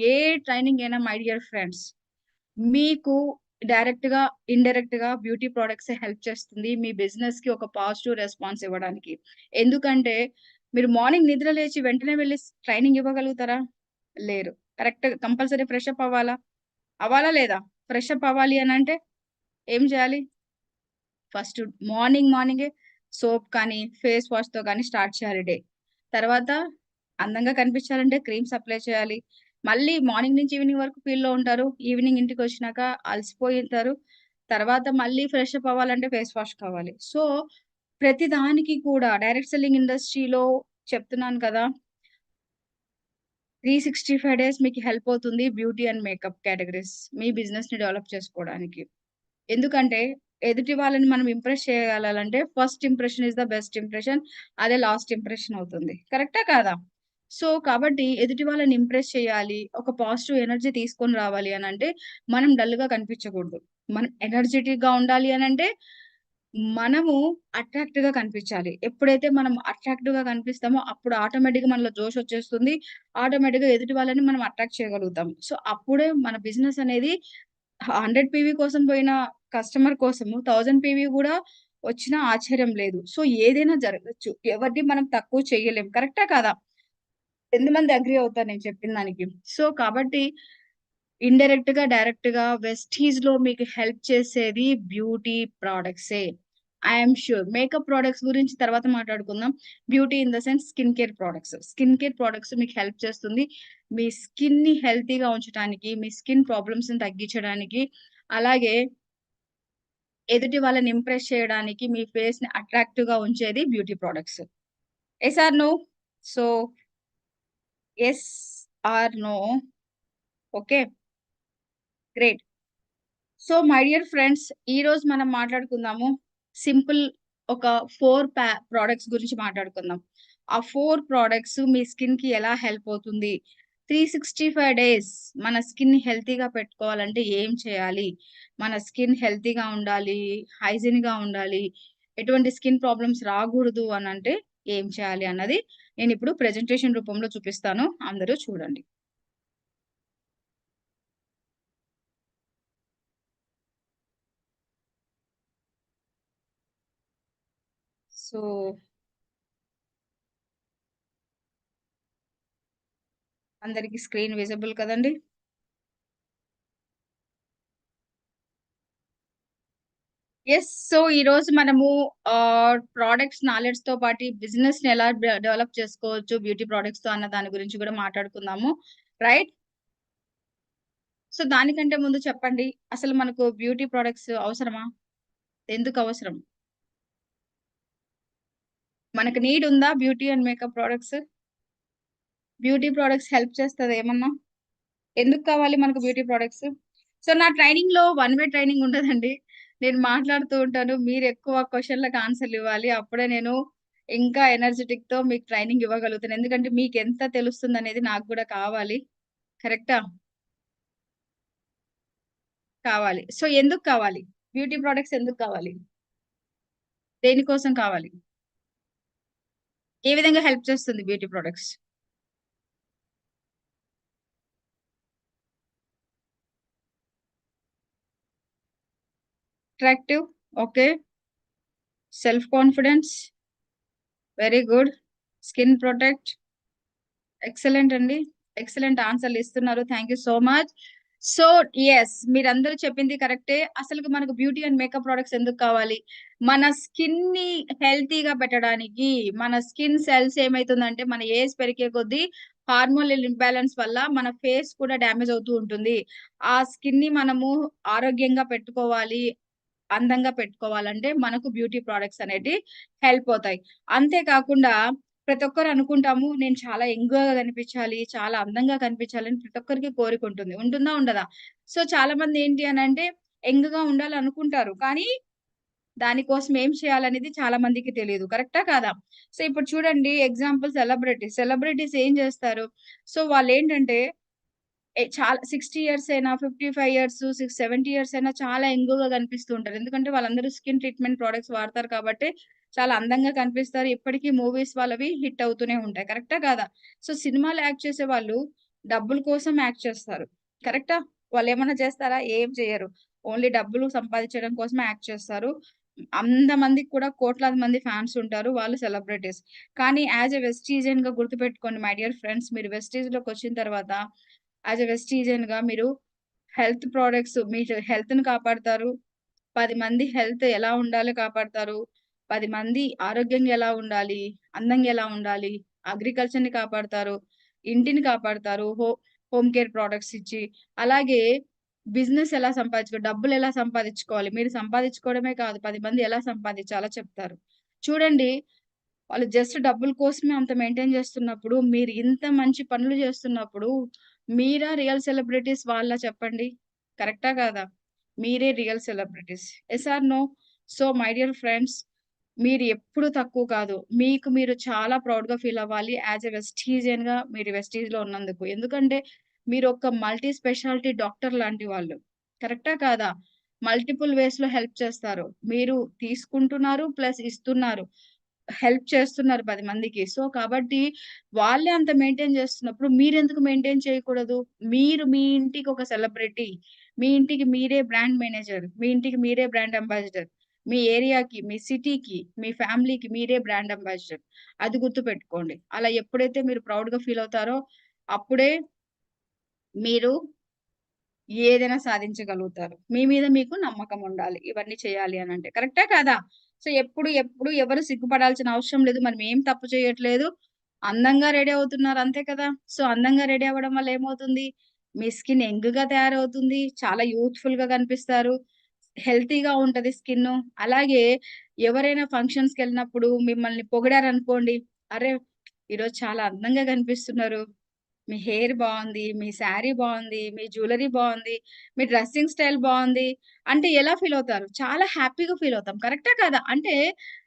ఏ training అయినా my dear friends మీకు డైరెక్ట్‌గా, ఇండైరెక్ట్‌గా బ్యూటీ ప్రొడక్ట్సే హెల్ప్ చేస్తుంది. మీ బిజినెస్‌కి ఒక పాజిటివ్ రెస్పాన్స్ ఇవ్వడానికి. ఎందుకంటే మీరు మార్నింగ్ నిద్ర లేచి వెంటనే వెళ్లి ట్రైనింగ్ ఇవ్వగలుగుతారా? లేరు. కరెక్ట్‌గా కంపల్సరీ ఫ్రెష్ అప్ అవ్వాలా? అవ్వాలా లేదా? ఫ్రెష్ అప్ అవ్వాలి అనంటే ఏం చేయాలి? ఫస్ట్ మార్నింగే సోప్ కానీ, ఫేస్ వాష్‌తో కానీ స్టార్ట్ చేయాలి డే. తర్వాత అందంగా కనిపించాలంటే క్రీమ్స్ అప్లై చేయాలి. మళ్ళీ మార్నింగ్ నుంచి ఈవినింగ్ వరకు ఫీల్‌లో ఉంటారు. ఈవినింగ్ ఇంటికొచ్చినాక అలసిపోయుంటారు. తర్వాత మళ్ళీ ఫ్రెష్ అప్ అవ్వాలంటే ఫేస్ వాష్ కావాలి. సో, ప్రతి దానికి కూడా డైరెక్ట్ సెల్లింగ్ ఇండస్ట్రీలో చెప్తున్నాను కదా! 365 డేస్ మీకు హెల్ప్ అవుతుంది బ్యూటీ అండ్ మేకప్ కేటగరీస్ మీ బిజినెస్‌ని డెవలప్ చేసుకోవడానికి. ఎందుకంటే, ఎదుటి వాళ్ళని మనం ఇంప్రెస్ చేయగలాలంటే first impression is the best impression. అదే లాస్ట్ ఇంప్రెషన్ అవుతుంది. కరెక్టా? కాదా? సో, కాబట్టి ఎదుటి వాళ్ళని ఇంప్రెస్ చేయాలి. ఒక పాజిటివ్ ఎనర్జీ తీసుకొని రావాలి అనంటే, మనం డల్‌గా కనిపించకూడదు. మనం ఎనర్జిటిక్‌గా ఉండాలి అనంటే, మనము అట్రాక్టివ్‌గా కనిపించాలి. ఎప్పుడైతే మనం అట్రాక్టివ్‌గా కనిపిస్తామో, అప్పుడు ఆటోమేటిక్‌గా మనలో జోషొచ్చేస్తుంది. ఆటోమేటిక్‌గా ఎదుటి వాళ్ళని మనం అట్రాక్ట్ చేయగలుగుతాం. సో, అప్పుడే మన బిజినెస్ అనేది 100 పీవీ కోసం పోయిన కస్టమర్ కోసము 1000 పీవీ గూడా వచ్చినా ఆశ్చర్యం లేదు. సో, ఏదైనా జరగొచ్చు. ఎవరిని మనం తక్కువ చేయలేం. కరెక్టా? కాదా? ఎంతమంది అగ్రీ అవుతారు నేను చెప్పిన దానికి? సో, కాబట్టి ఇండైరెక్ట్‌గా, డైరెక్ట్‌గా వెస్టీజ్‌లో మీకు హెల్ప్ చేసేది బ్యూటీ ప్రొడక్ట్సే. I am sure. Makeup products గురించి తర్వాత మాట్లాడుకుందాం. Beauty in the sense skin care products. Skin care products మీకు హెల్ప్ చేస్తుంది. మీ స్కిన్‌ని హెల్తీగా ఉంచటానికి, మీ స్కిన్ ప్రాబ్లమ్స్‌ని తగ్గించడానికి, అలాగే ఎదుటి వాళ్ళని ఇంప్రెస్ చేయడానికి, మీ ఫేస్‌ని అట్రాక్టివ్‌గా ఉంచేది beauty products. Yes or no? So, yes or no? Okay. Great. So, my dear friends ఈరోజు మనం మాట్లాడుకుందాము. సింపుల్ ఒక 4 ప్రొడక్ట్స్ గురించి మాట్లాడుకుందాం. ఆ 4 ప్రొడక్ట్స్ మీ స్కిన్‌కి ఎలా హెల్ప్ అవుతుంది? 365 డేస్ మన స్కిన్‌ని హెల్తీగా పెట్టుకోవాలంటే ఏం చేయాలి? మన స్కిన్ హెల్తీగా ఉండాలి, హైజీన్‌గా ఉండాలి, ఎటువంటి స్కిన్ ప్రాబ్లమ్స్ రాగూడదు అనంటే ఏం చేయాలి అన్నది నేనిప్పుడు ప్రెజెంటేషన్ రూపంలో చూపిస్తాను. అందరూ చూడండి. సో, అందరికి స్క్రీన్ విజిబుల్ కదండీ! యెస్. సో, ఈరోజు మనము ప్రొడక్ట్స్ నాలెడ్జ్‌తో పాటి బిజినెస్‌ని ఎలా డెవలప్ చేసుకోవచ్చు బ్యూటీ ప్రొడక్ట్స్‌తో అన్న దాని గురించి గూడా మాట్లాడుకుందాము. రైట్? సో, దానికంటే ముందు చెప్పండి. అసలు మనకు బ్యూటీ ప్రొడక్ట్స్ అవసరమా? ఎందుకవసరం? మనకు నీడ్ ఉందా beauty and makeup products? Beauty products help చేస్తదా ఏమన్నా? ఎందుకు కావాలి మనకు బ్యూటీ ప్రొడక్ట్స్? సో, నా ట్రైనింగ్‌లో వన్ వే ట్రైనింగ్ ఉండదండి. నేను మాట్లాడుతూ ఉంటాను. మీరెక్కువ క్వెషన్‌లకు ఆన్సర్‌లివ్వాలి. అప్పుడే నేను ఇంకా ఎనర్జిటిక్‌తో మీకు ట్రైనింగ్ ఇవ్వగలుగుతాను. ఎందుకంటే మీకెంత తెలుస్తుందనేది నాకు గూడా కావాలి. కరెక్టా? కావాలి. సో, ఎందుకు కావాలి? బ్యూటీ ప్రొడక్ట్స్ ఎందుకు కావాలి? దేనికోసం కావాలి? ఏ విధంగా హెల్ప్ చేస్తుంది beauty products? Attractive. Okay. Self confidence. Very good. Skin protect. Excellent అండి. ఎక్సలెంట్ ఆన్సర్‌లిస్తున్నారు. Thank you so much. So, yes. మీరందరూ చెప్పింది కరెక్టే. అసలుకి మనకు బ్యూటీ అండ్ మేకప్ ప్రొడక్ట్స్ ఎందుకు కావాలి? మన స్కిన్‌ని హెల్తీగా పెట్టడానికి, మన స్కిన్ సెల్స్ ఏమైతుందంటే, మన ఏజ్ పెరిగే కొద్దీ హార్మోనల్ ఇంబాలెన్స్ వల్ల మన ఫేస్ కూడా డ్యామేజ్ అవుతూ ఉంటుంది. ఆ స్కిన్‌ని మనము ఆరోగ్యంగా పెట్టుకోవాలి, అందంగా పెట్టుకోవాలంటే మనకు బ్యూటీ ప్రొడక్ట్స్ అనేటివి హెల్ప్ అవుతాయి. అంతే కాకుండా ప్రతి ఒక్కరు అనుకుంటాము నేను చాలా యంగ్‌గా కనిపించాలి, చాలా అందంగా కనిపించాలని ప్రతి ఒక్కరికి కోరికుంటుంది. ఉంటుందా? ఉండదా? సో, చాలామంది ఏంటి అనంటే యంగ్‌గా ఉండాలనుకుంటారు. కానీ దానికోసం ఏం చేయాలనేది చాలా మందికి తెలీదు. కరెక్టా? కాదా? సో, ఇప్పుడు చూడండి ఎగ్జాంపుల్ సెలబ్రిటీస్. సెలబ్రిటీస్ ఏం చేస్తారు? సో, వాళ్ళేంటంటే చాలా 60 ఇయర్స్ అయినా, 55 ఇయర్స్, 70 ఇయర్స్ అయినా చాలా యంగ్‌గా కనిపిస్తూ ఉంటారు. ఎందుకంటే వాళ్ళందరూ స్కిన్ ట్రీట్‌మెంట్ ప్రొడక్ట్స్ వాడతారు కాబట్టి చాలా అందంగా కనిపిస్తారు. ఇప్పటికి మూవీస్ వాళ్ళవి హిట్ అవుతూనే ఉంటాయి. కరెక్టా? కాదా? సో, సినిమాలో యాక్ట్ చేసేవాళ్ళు డబ్బుల కోసం యాక్ట్ చేస్తారు. కరెక్టా? వాళ్ళేమన్నా చేస్తారా? ఏం చెయ్యరు. ఓన్లీ డబ్బులు సంపాదించడం కోసమే యాక్ట్ చేస్తారు. అంతమందికి కూడా కోట్లాది మంది ఫ్యాన్స్ ఉంటారు. వాళ్ళు సెలబ్రిటీస్. కానీ యాస్ ఎ వెస్టీజియన్‌గా గుర్తుపెట్టుకోండి మై డియర్ ఫ్రెండ్స్. మీరు వెస్టీజ్‌లోకొచ్చిన తర్వాత యాస్ ఎ వెస్టీజియన్‌గా మీరు హెల్త్ ప్రొడక్ట్స్ మీ హెల్త్‌ని కాపాడతారు. 10 మంది హెల్త్ ఎలా ఉండాలో కాపాడతారు. 10 మంది ఆరోగ్యంగా ఎలా ఉండాలి, అందంగా ఎలా ఉండాలి, అగ్రికల్చర్‌ని కాపాడతారు. ఇంటిని కాపాడతారు. హోమ్ కేర్ ప్రొడక్ట్స్ ఇచ్చి. అలాగే బిజినెస్ ఎలా డబ్బులెలా సంపాదించుకోవాలి. మీరు సంపాదించుకోవడమే కాదు 10 మంది ఎలా సంపాదించాలో చెప్తారు. చూడండి వాళ్ళు జస్ట్ డబ్బుల కోసమే అంత మెయింటైన్ చేస్తున్నప్పుడు, మీరు ఇంత మంచి పనులు చేస్తున్నప్పుడు, మీరా రియల్ సెలబ్రిటీస్ వాళ్ళా చెప్పండి? కరెక్టా కాదా? మీరే real celebrities. Yes or no? So, my dear friends మీరు ఎప్పుడు తక్కువ కాదు. మీకు మీరు చాలా ప్రౌడ్‌గా ఫీల్ అవ్వాలి. యాస్ ఎ వెస్టీజియన్‌గా మీరు వెస్టీజ్‌లో ఉన్నందుకు. ఎందుకంటే మీరొక మల్టీ స్పెషాలిటీ డాక్టర్ లాంటి వాళ్ళు. కరెక్టా కాదా? మల్టిపుల్ వేస్‌లో హెల్ప్ చేస్తారు. మీరు తీసుకుంటున్నారు ప్లస్ ఇస్తున్నారు. హెల్ప్ చేస్తున్నారు 10 మందికి. సో, కాబట్టి వాళ్ళే అంత మెయింటైన్ చేస్తున్నప్పుడు మీరెందుకు మెయింటైన్ చేయకూడదు? మీరు మీ ఇంటికి ఒక సెలబ్రిటీ. మీ ఇంటికి మీరే బ్రాండ్ మేనేజర్. మీ ఇంటికి మీరే బ్రాండ్ అంబాసిడర్. మీ ఏరియాకి, మీ సిటీకి, మీ ఫ్యామిలీకి మీరే బ్రాండ్ అంబాసిడర్. అది గుర్తుపెట్టుకోండి. అలా ఎప్పుడైతే మీరు ప్రౌడ్‌గా ఫీల్ అవుతారో, అప్పుడే మీరు ఏదైనా సాధించగలుగుతారు. మీ మీద మీకు నమ్మకం ఉండాలి. ఇవన్నీ చేయాలి అనంటే. కరెక్టా కాదా? సో, ఎప్పుడు ఎవరు సిగ్గుపడాల్సిన అవసరం లేదు. మనం ఏం తప్పు చేయట్లేదు. అందంగా రెడీ అవుతున్నారు అంతే కదా! సో, అందంగా రెడీ అవ్వడం వల్ల ఏమవుతుంది? మీ స్కిన్ యంగ్‌గా తయారవుతుంది. చాలా యూత్‌ఫుల్‌గా కనిపిస్తారు. హెల్తీగా ఉంటది స్కిన్ను. అలాగే ఎవరైనా ఫంక్షన్స్‌కెళ్ళినప్పుడు మిమ్మల్ని పొగిడారనుకోండి, "అరే! ఈరోజు చాలా అందంగా కనిపిస్తున్నారు." మీ హెయిర్ బావుంది. మీ శారీ బావుంది. మీ జ్యువెల్లరీ బావుంది. మీ డ్రెస్సింగ్ స్టైల్ బావుంది. అంటే ఎలా ఫీలవుతారు? చాలా హ్యాపీగా ఫీలవుతాం. కరెక్టా కాదా? అంటే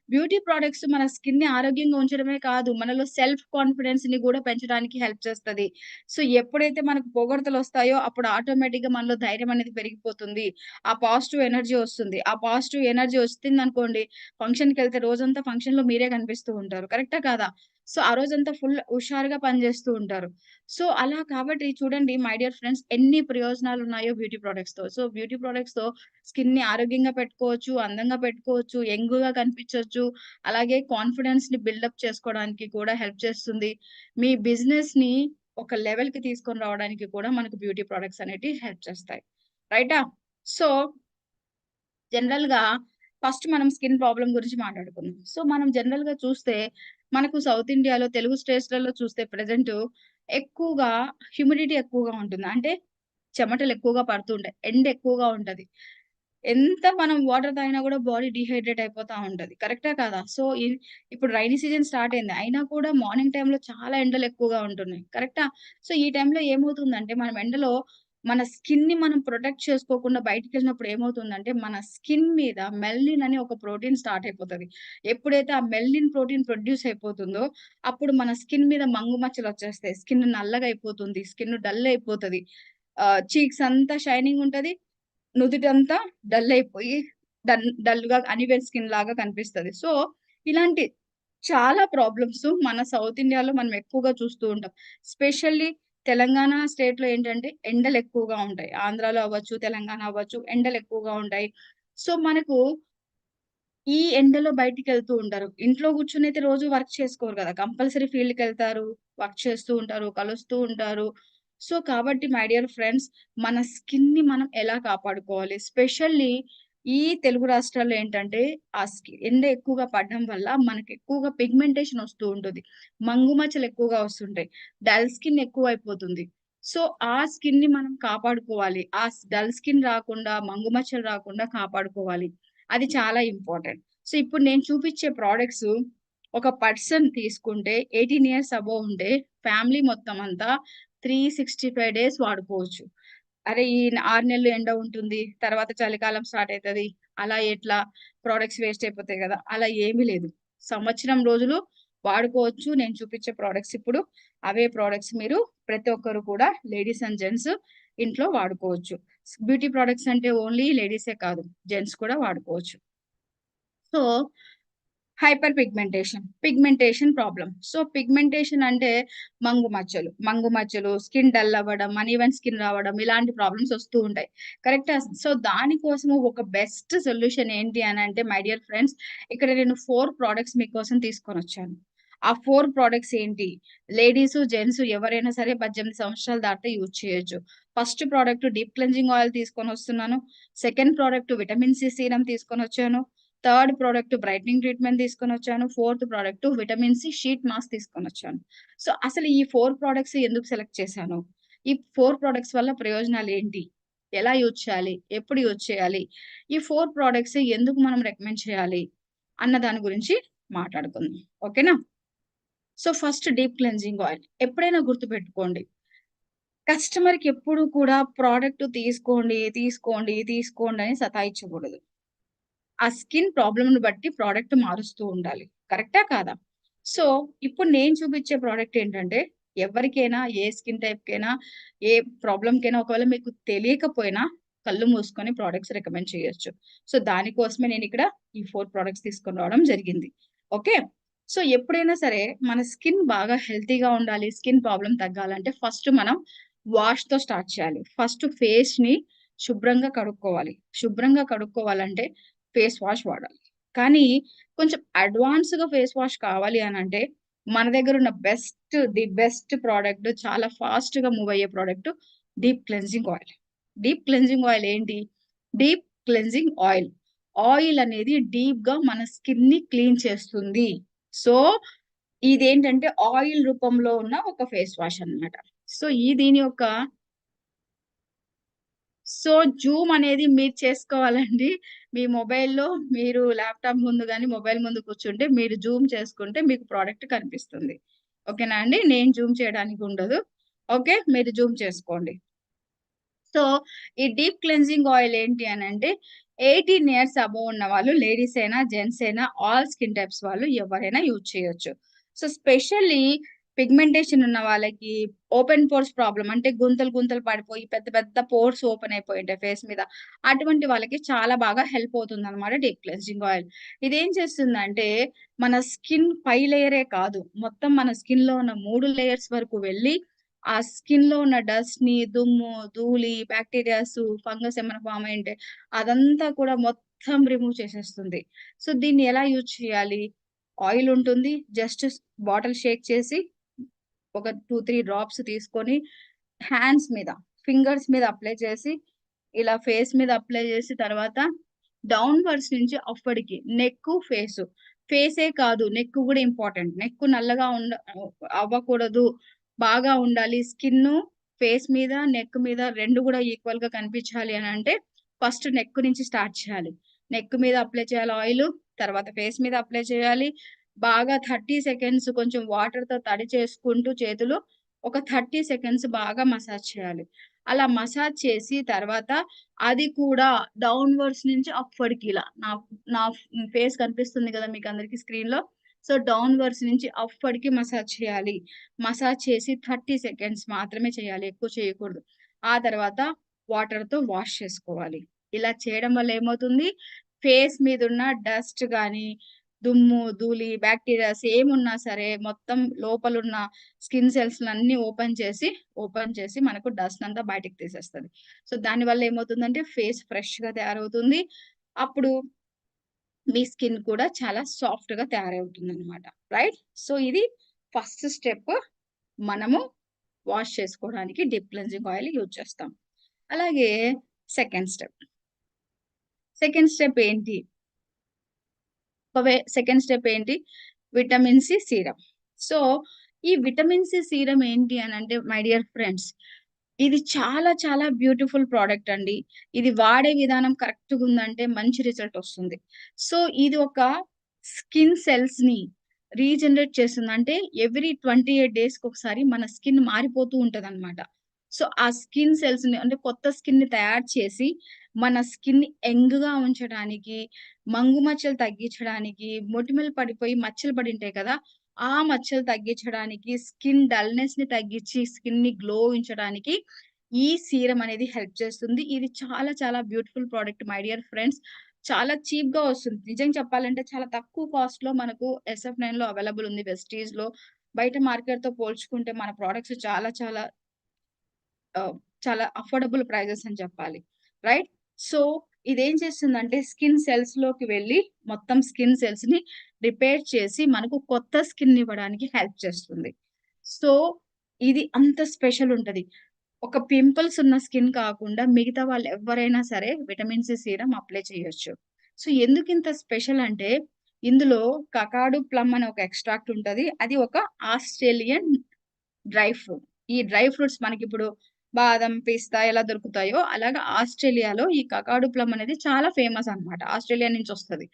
బ్యూటీ ప్రొడక్ట్స్ మన స్కిన్‌ని ఆరోగ్యంగా ఉంచడమే కాదు, మనలో సెల్ఫ్ కాన్ఫిడెన్స్‌ని గూడా పెంచడానికి హెల్ప్ చేస్తది. సో, ఎప్పుడైతే మనకు పొగడ్తలొస్తాయో అప్పుడు ఆటోమేటిక్‌గా మనలో ధైర్యం అనేది పెరిగిపోతుంది. ఆ పాజిటివ్ ఎనర్జీ ఒస్తుంది. ఆ పాజిటివ్ ఎనర్జీ ఒచ్చిందనుకోండి, ఫంక్షన్‌కెళ్తే రోజంతా ఫంక్షన్‌లో మీరే కనిపిస్తూ ఉంటారు. కరెక్టా కాదా? సో, ఆ రోజంతా ఫుల్ హుషారుగా పనిజేస్తూ ఉంటారు. సో, అలా కాబట్టి చూడండి మై డియర్ ఫ్రెండ్స్ ఎన్ని ప్రయోజనాలున్నాయో బ్యూటీ ప్రొడక్ట్స్‌తో. సో, బ్యూటీ ప్రొడక్ట్స్‌తో స్కిన్‌ని ఆరోగ్యంగా పెట్టుకోవచ్చు, అందంగా పెట్టుకోవచ్చు, యంగ్‌గా కనిపించొచ్చు. అలాగే కాన్ఫిడెన్స్‌ని బిల్డప్ చేసుకోవడానికి కూడా హెల్ప్ చేస్తుంది. మీ బిజినెస్‌ని ఒక లెవెల్‌కి తీసుకొని రావడానికి కూడా మనకు బ్యూటీ ప్రొడక్ట్స్ అనేటివి హెల్ప్ చేస్తాయి. రైటా? సో జనరల్‌గా ఫస్ట్ మనం స్కిన్ ప్రాబ్లమ్ గురించి మాట్లాడుకుందాం. సో, మనం జనరల్‌గా చూస్తే మనకు సౌత్ ఇండియాలో తెలుగు స్టేట్స్‌లలో చూస్తే ప్రెజెంటు ఎక్కువగా హ్యూమిడిటీ ఎక్కువగా ఉంటుంది. అంటే చెమటలు ఎక్కువగా పడుతూ ఉంటాయి. ఎండ ఎక్కువగా ఉంటది. ఎంత మనం వాటర్ తాగినా గూడా బాడీ డీహైడ్రేట్ అయిపోతా ఉంటది. కరెక్టా కాదా? సో, ఇప్పుడు రైనీ సీజన్ స్టార్ట్ అయింది. అయినా కూడా మార్నింగ్ టైమ్‌లో చాలా ఎండలు ఎక్కువగా ఉంటున్నాయి. కరెక్టా? సో, ఈ టైంలో ఏమవుతుందంటే మనం ఎండలో మన స్కిన్‌ని మనం ప్రొటెక్ట్ చేసుకోకుండా బయటికెళ్ళినప్పుడు ఏమవుతుందంటే, మన స్కిన్ మీద మెలనిన్ అని ఒక ప్రోటీన్ స్టార్ట్ అయిపోతది. ఎప్పుడైతే ఆ మెలనిన్ ప్రోటీన్ ప్రొడ్యూస్ అయిపోతుందో, అప్పుడు మన స్కిన్ మీద మంగు మచ్చలొచ్చేస్తాయి. స్కిన్ నల్లగా అయిపోతుంది. స్కిన్ డల్ అయిపోతది. చీక్స్ అంతా షైనింగ్ ఉంటది. నుదిటంతా డల్ అయిపోయి డల్‌గా అన్‌ఈవెన్ స్కిన్ లాగా కనిపిస్తది. సో, ఇలాంటి చాలా ప్రాబ్లమ్స్ మన సౌత్ ఇండియాలో మనం ఎక్కువగా చూస్తూ ఉంటాం. స్పెషల్లీ తెలంగాణ స్టేట్‌లో ఏంటంటే ఎండలెక్కువగా ఉంటాయి. ఆంధ్రాలో అవ్వచ్చు, తెలంగాణ అవ్వచ్చు ఎండలెక్కువగా ఉంటాయి. సో, మనకు ఈ ఎండలో బయటికెళ్తూ ఉంటారు. ఇంట్లో కూర్చొనైతే రోజు వర్క్ చేసుకోరు గదా! కంపల్సరీ ఫీల్డ్‌కెళ్తారు. వర్క్ చేస్తూ ఉంటారు. కలుస్తూ ఉంటారు. సో, కాబట్టి మై డియర్ ఫ్రెండ్స్ మన స్కిన్‌ని మనం ఎలా కాపాడుకోవాలి? స్పెషల్లీ ఈ తెలుగు రాష్ట్రాల్లో ఏంటంటే ఎండ ఎక్కువగా పడడం వల్ల మనకెక్కువగా పిగ్మెంటేషన్ ఒస్తూ ఉంటది. మంగు మచ్చలు ఎక్కువగా వస్తుంటాయి. డల్ స్కిన్ ఎక్కువైపోతుంది. సో, ఆ స్కిన్‌ని మనం కాపాడుకోవాలి. డల్ స్కిన్ రాకుండా, మంగు మచ్చలు రాకుండా కాపాడుకోవాలి. అది చాలా ఇంపార్టెంట్. సో, ఇప్పుడు నేను చూపిచ్చే ప్రొడక్ట్స్ ఒక పర్సన్ తీసుకుంటే 18 ఇయర్స్ అబోవ్ ఉంటే ఫ్యామిలీ మొత్తం అంతా 365 డేస్ వాడుకోవచ్చు. అరే! 6 నెలలు ఎండ ఉంటుంది. తర్వాత చలికాలం స్టార్ట్ అయితది. అలా ఎట్లా ప్రొడక్ట్స్ వేస్ట్ అయిపోతాయి గదా! అలా ఏమీ లేదు. సంవత్సరం రోజులు వాడుకోవచ్చు. నేను చూపిచ్చే ప్రొడక్ట్స్ ఇప్పుడు అవే ప్రొడక్ట్స్ మీరు ప్రతి ఒక్కరు కూడా లేడీస్ అండ్ జెంట్స్ ఇంట్లో వాడుకోవచ్చు. బ్యూటీ ప్రొడక్ట్స్ అంటే ఓన్లీ లేడీసే కాదు. జెంట్స్ కూడా వాడుకోవచ్చు. So, hyper pigmentation problem. So, pigmentation అంటే మంగు మచ్చలు, స్కిన్ డల్ అవ్వడం, అన్‌ఈవెన్ స్కిన్ రావడం ఇలాంటి ప్రాబ్లమ్స్ వస్తూ ఉంటాయి. కరెక్టా? సో, దానికోసము ఒక బెస్ట్ సొల్యూషన్ ఏంటి అనంటే మై డియర్ ఫ్రెండ్స్, ఇక్కడ నేను 4 ప్రొడక్ట్స్ మీకోసం తీసుకొనొచ్చాను. ఆ 4 ప్రొడక్ట్స్ ఏంటి? లేడీసు, జెంట్సు ఎవరైనా సరే 18 సంవత్సరాలు దాటితే యూజ్ చేయొచ్చు. First product deep cleansing oil తీసుకొనొస్తున్నాను. Second product vitamin C serum తీసుకొనొచ్చాను. థర్డ్ ప్రొడక్ట్ బ్రైట్నింగ్ ట్రీట్మెంట్ తీసుకొనొచ్చాను. Fourth product vitamin C sheet mask తీసుకొనొచ్చాను. సో, అసలు ఈ 4 ప్రొడక్ట్స్ ఎందుకు సెలెక్ట్ చేశాను? ఈ 4 ప్రొడక్ట్స్ వల్ల ప్రయోజనాలేంటి? ఎలా యూజ్ చేయాలి? ఎప్పుడు యూజ్ చేయాలి? ఈ 4 ప్రొడక్ట్స్ ఎందుకు మనం రికమెండ్ చేయాలి? అన్న దాని గురించి మాట్లాడుకుందాం. ఓకేనా? So, first deep cleansing oil. ఎప్పుడైనా గుర్తుపెట్టుకోండి. కస్టమర్‌కి ఎప్పుడు కూడా ప్రొడక్ట్ తీసుకోండి అని సతాయించకూడదు. ఆ స్కిన్ ప్రాబ్లమ్‌ని బట్టి ప్రొడక్ట్ మారుస్తూ ఉండాలి. కరెక్టా? కాదా? సో, ఇప్పుడు నేను చూపిచ్చే ప్రొడక్ట్ ఏంటంటే, ఎవరికైనా ఏ స్కిన్ టైప్‌కైనా, ఏ ప్రాబ్లమ్‌కైనా ఒకవేళ మీకు తెలియకపోయినా కళ్ళు మూసుకొని ప్రొడక్ట్స్ రికమెండ్ చేయొచ్చు. సో, దానికోసమే నేనిక్కడ ఈ 4 ప్రొడక్ట్స్ తీసుకొని రావడం జరిగింది. ఓకే. సో, ఎప్పుడైనా సరే మన స్కిన్ బాగా హెల్తీగా ఉండాలి, స్కిన్ ప్రాబ్లమ్ తగ్గాలంటే ఫస్ట్ మనం వాష్‌తో స్టార్ట్ చేయాలి. ఫస్ట్ ఫేస్‌ని శుభ్రంగా కడుక్కోవాలి. శుభ్రంగా కడుక్కోవాలంటే ఫేస్ వాష్ వాడాలి. కానీ కొంచెం అడ్వాన్స్‌గా ఫేస్ వాష్ కావాలి అనంటే, మన దగ్గరున్న ది బెస్ట్ ప్రొడక్ట్ చాలా ఫాస్ట్‌గా మూవ్ అయ్యే product deep cleansing oil. Deep cleansing oil ఏంటి? Deep cleansing oil. ఆయిల్ అనేది డీప్‌గా మన స్కిన్‌ని క్లీన్ చేస్తుంది. సో, ఇదేంటంటే ఆయిల్ రూపంలో ఉన్న ఒక ఫేస్ వాష్ అన్నమాట. సో, దీని యొక్క సో, జూమ్ అనేది మీరు చేసుకోవాలండి. మీ మొబైల్‌లో మీరు ల్యాప్‌టాప్ ముందు గాని, మొబైల్ ముందు కూర్చుంటే మీరు జూమ్ చేసుకుంటే మీకు ప్రొడక్ట్ కనిపిస్తుంది. ఓకేనా అండి? నేను జూమ్ చేయడానికి ఉండదు. ఓకే. మీరు జూమ్ చేసుకోండి. సో, ఈ డీప్ క్లెన్జింగ్ ఆయిల్ ఏంటి అనంటే 18 ఇయర్స్ అబోవ్ ఉన్నవాళ్ళు లేడీస్ అయినా, జెంట్స్ అయినా ఆల్ స్కిన్ టైప్స్ వాళ్ళు ఎవరైనా యూజ్ చేయొచ్చు. సో, స్పెషల్లీ పిగ్మెంటేషన్ ఉన్న వాళ్ళకి, ఓపెన్ పోర్స్ ప్రాబ్లమ్ అంటే గుంతలు పడిపోయి పెద్ద పెద్ద పోర్స్ ఓపెన్ అయిపోయి ఉంటాయి ఫేస్ మీద. అటువంటి వాళ్ళకి చాలా బాగా హెల్ప్ అవుతుందనమాట డీప్ క్లెన్జింగ్ ఆయిల్. ఇదేం చేస్తుందంటే మన స్కిన్ పై లేయరే కాదు, మొత్తం మన స్కిన్‌లో ఉన్న 3 లేయర్స్ వరకు వెళ్లి ఆ స్కిన్‌లో ఉన్న డస్ట్‌ని, దుమ్ము, ధూళి, బాక్టీరియాసు, ఫంగస్ ఏమైనా ఫార్మ్ అయ్యుంటే అదంతా కూడా మొత్తం రిమూవ్ చేసేస్తుంది. సో, దీన్ని ఎలా యూజ్ చేయాలి? ఆయిల్ ఉంటుంది. జస్ట్ బాటిల్ షేక్ చేసి ఒక 2, 3 డ్రాప్స్ తీసుకొని హ్యాండ్స్ మీద, ఫింగర్స్ మీద అప్లై చేసి, ఇలా ఫేస్ మీద అప్లై చేసి తర్వాత డౌన్‌వర్డ్స్ నుంచి అప్పటికి నెక్కు, ఫేసు. ఫేసే కాదు నెక్ గూడా ఇంపార్టెంట్. నెక్ నల్లగా అవ్వకూడదు. బాగా ఉండాలి. స్కిన్ను ఫేస్ మీద, నెక్ మీద 2 గూడా ఈక్వల్‌గా కనిపించాలి అనంటే ఫస్ట్ నెక్ నుంచి స్టార్ట్ చేయాలి. నెక్ మీద అప్లై చేయాలి ఆయిలు. తర్వాత ఫేస్ మీద అప్లై చేయాలి. బాగా 30 సెకండ్స్ కొంచెం వాటర్‌తో తడి చేసుకుంటూ చేతులు ఒక 30 సెకండ్స్ బాగా మసాజ్ చేయాలి. అలా మసాజ్ చేసి తర్వాత అది కూడా డౌన్‌వర్డ్స్ నుంచి అప్‌వర్డ్‌కి ఇలా నా ఫేస్ కనిపిస్తుంది గదా! మీకందరికి స్క్రీన్‌లో. సో, డౌన్‌వర్డ్స్ నుంచి అప్‌వర్డ్‌కి మసాజ్ చేయాలి. మసాజ్ చేసి 30 సెకండ్స్ మాత్రమే చేయాలి. ఎక్కువ చేయకూడదు. ఆ తర్వాత వాటర్‌తో వాష్ చేసుకోవాలి. ఇలా చేయడం వల్ల ఏమవుతుంది? ఫేస్ మీదున్న డస్ట్ గాని, దుమ్ము, ధూళి, బాక్టీరియాస్ ఏమున్నా సరే మొత్తం లోపలున్న స్కిన్ సెల్స్‌లన్నీ ఓపెన్ చేసి మనకు డస్ట్ అంతా బయటికి తీసేస్తది. సో, దానివల్ల ఏమవుతుందంటే ఫేస్ ఫ్రెష్‌గా తయారవుతుంది. అప్పుడు మీ స్కిన్ కూడా చాలా సాఫ్ట్‌గా తయారవుతుందనమాట. రైట్? సో, ఇది ఫస్ట్ స్టెప్ మనము వాష్ చేసుకోవడానికి డీప్ క్లెన్జింగ్ ఆయిల్ యూజ్ చేస్తాం. అలాగే సెకండ్ స్టెప్. సెకండ్ స్టెప్ ఏంటి? సెకండ్ స్టెప్ ఏంటి? Vitamin C serum. సో, ఈ విటమిన్ సి సీరమ్ ఏంటి అనంటే మై డియర్ ఫ్రెండ్స్, ఇది చాలా చాలా బ్యూటిఫుల్ ప్రొడక్ట్ అండి. ఇది వాడే విధానం కరెక్ట్‌గుందంటే మంచి రిజల్ట్ ఒస్తుంది. సో, ఇది ఒక స్కిన్ సెల్స్‌ని రీజనరేట్ చేస్తుంది. అంటే ఎవ్రీ 28 డేస్‌కొకసారి మన స్కిన్ మారిపోతూ ఉంటదనమాట. సో, ఆ స్కిన్ సెల్స్‌ని అంటే కొత్త స్కిన్‌ని తయారు చేసి మన స్కిన్‌ని యంగ్‌గా ఉంచడానికి, మంగు మచ్చలు తగ్గించడానికి, మొటిమలు పడిపోయి మచ్చలు పడింటాయి కదా! ఆ మచ్చలు తగ్గించడానికి, స్కిన్ డల్‌నెస్‌ని తగ్గించి, స్కిన్‌ని గ్లో ఉంచడానికి ఈ సీరమ్ అనేది హెల్ప్ చేస్తుంది. ఇది చాలా చాలా beautiful product my dear friends. చాలా చీప్‌గా వస్తుంది. నిజంగా చెప్పాలంటే చాలా తక్కువ కాస్ట్‌లో మనకు SF9లో అవైలబుల్ ఉంది. వెస్టీజ్‌లో. బయట మార్కెట్‌తో పోల్చుకుంటే మన ప్రొడక్ట్స్ చాలా చాలా ఆహ్, చాలా అఫోర్డబుల్ ప్రైజెస్ అని చెప్పాలి. రైట్? సో, ఇదేం చేస్తుందంటే స్కిన్ సెల్స్‌లోకి వెళ్లి మొత్తం స్కిన్ సెల్స్‌ని రిపేర్ చేసి మనకు కొత్త స్కిన్ ఇవ్వడానికి హెల్ప్ చేస్తుంది. సో, ఇది అంత స్పెషల్ ఉంటది. ఒక పింపుల్స్ ఉన్న స్కిన్ కాకుండా మిగతా వాళ్ళు ఎవ్వరైనా సరే విటమిన్ సి సీరమ్ అప్లై చేయొచ్చు. సో, ఎందుకింత స్పెషల్ అంటే ఇందులో కకాడు ప్లమ్ అనే ఒక ఎక్స్ట్రాక్ట్ ఉంటది. అది ఒక ఆస్ట్రేలియన్ డ్రై ఫ్రూట్. ఈ డ్రై ఫ్రూట్స్ మనకిప్పుడు బాదం, పిస్తా ఎలా దొరుకుతాయో అలాగా ఆస్ట్రేలియాలో ఈ కకాడు ప్లమ్ అనేది చాలా ఫేమస్ అన్నమాట. ఆస్ట్రేలియా నుంచొస్తది.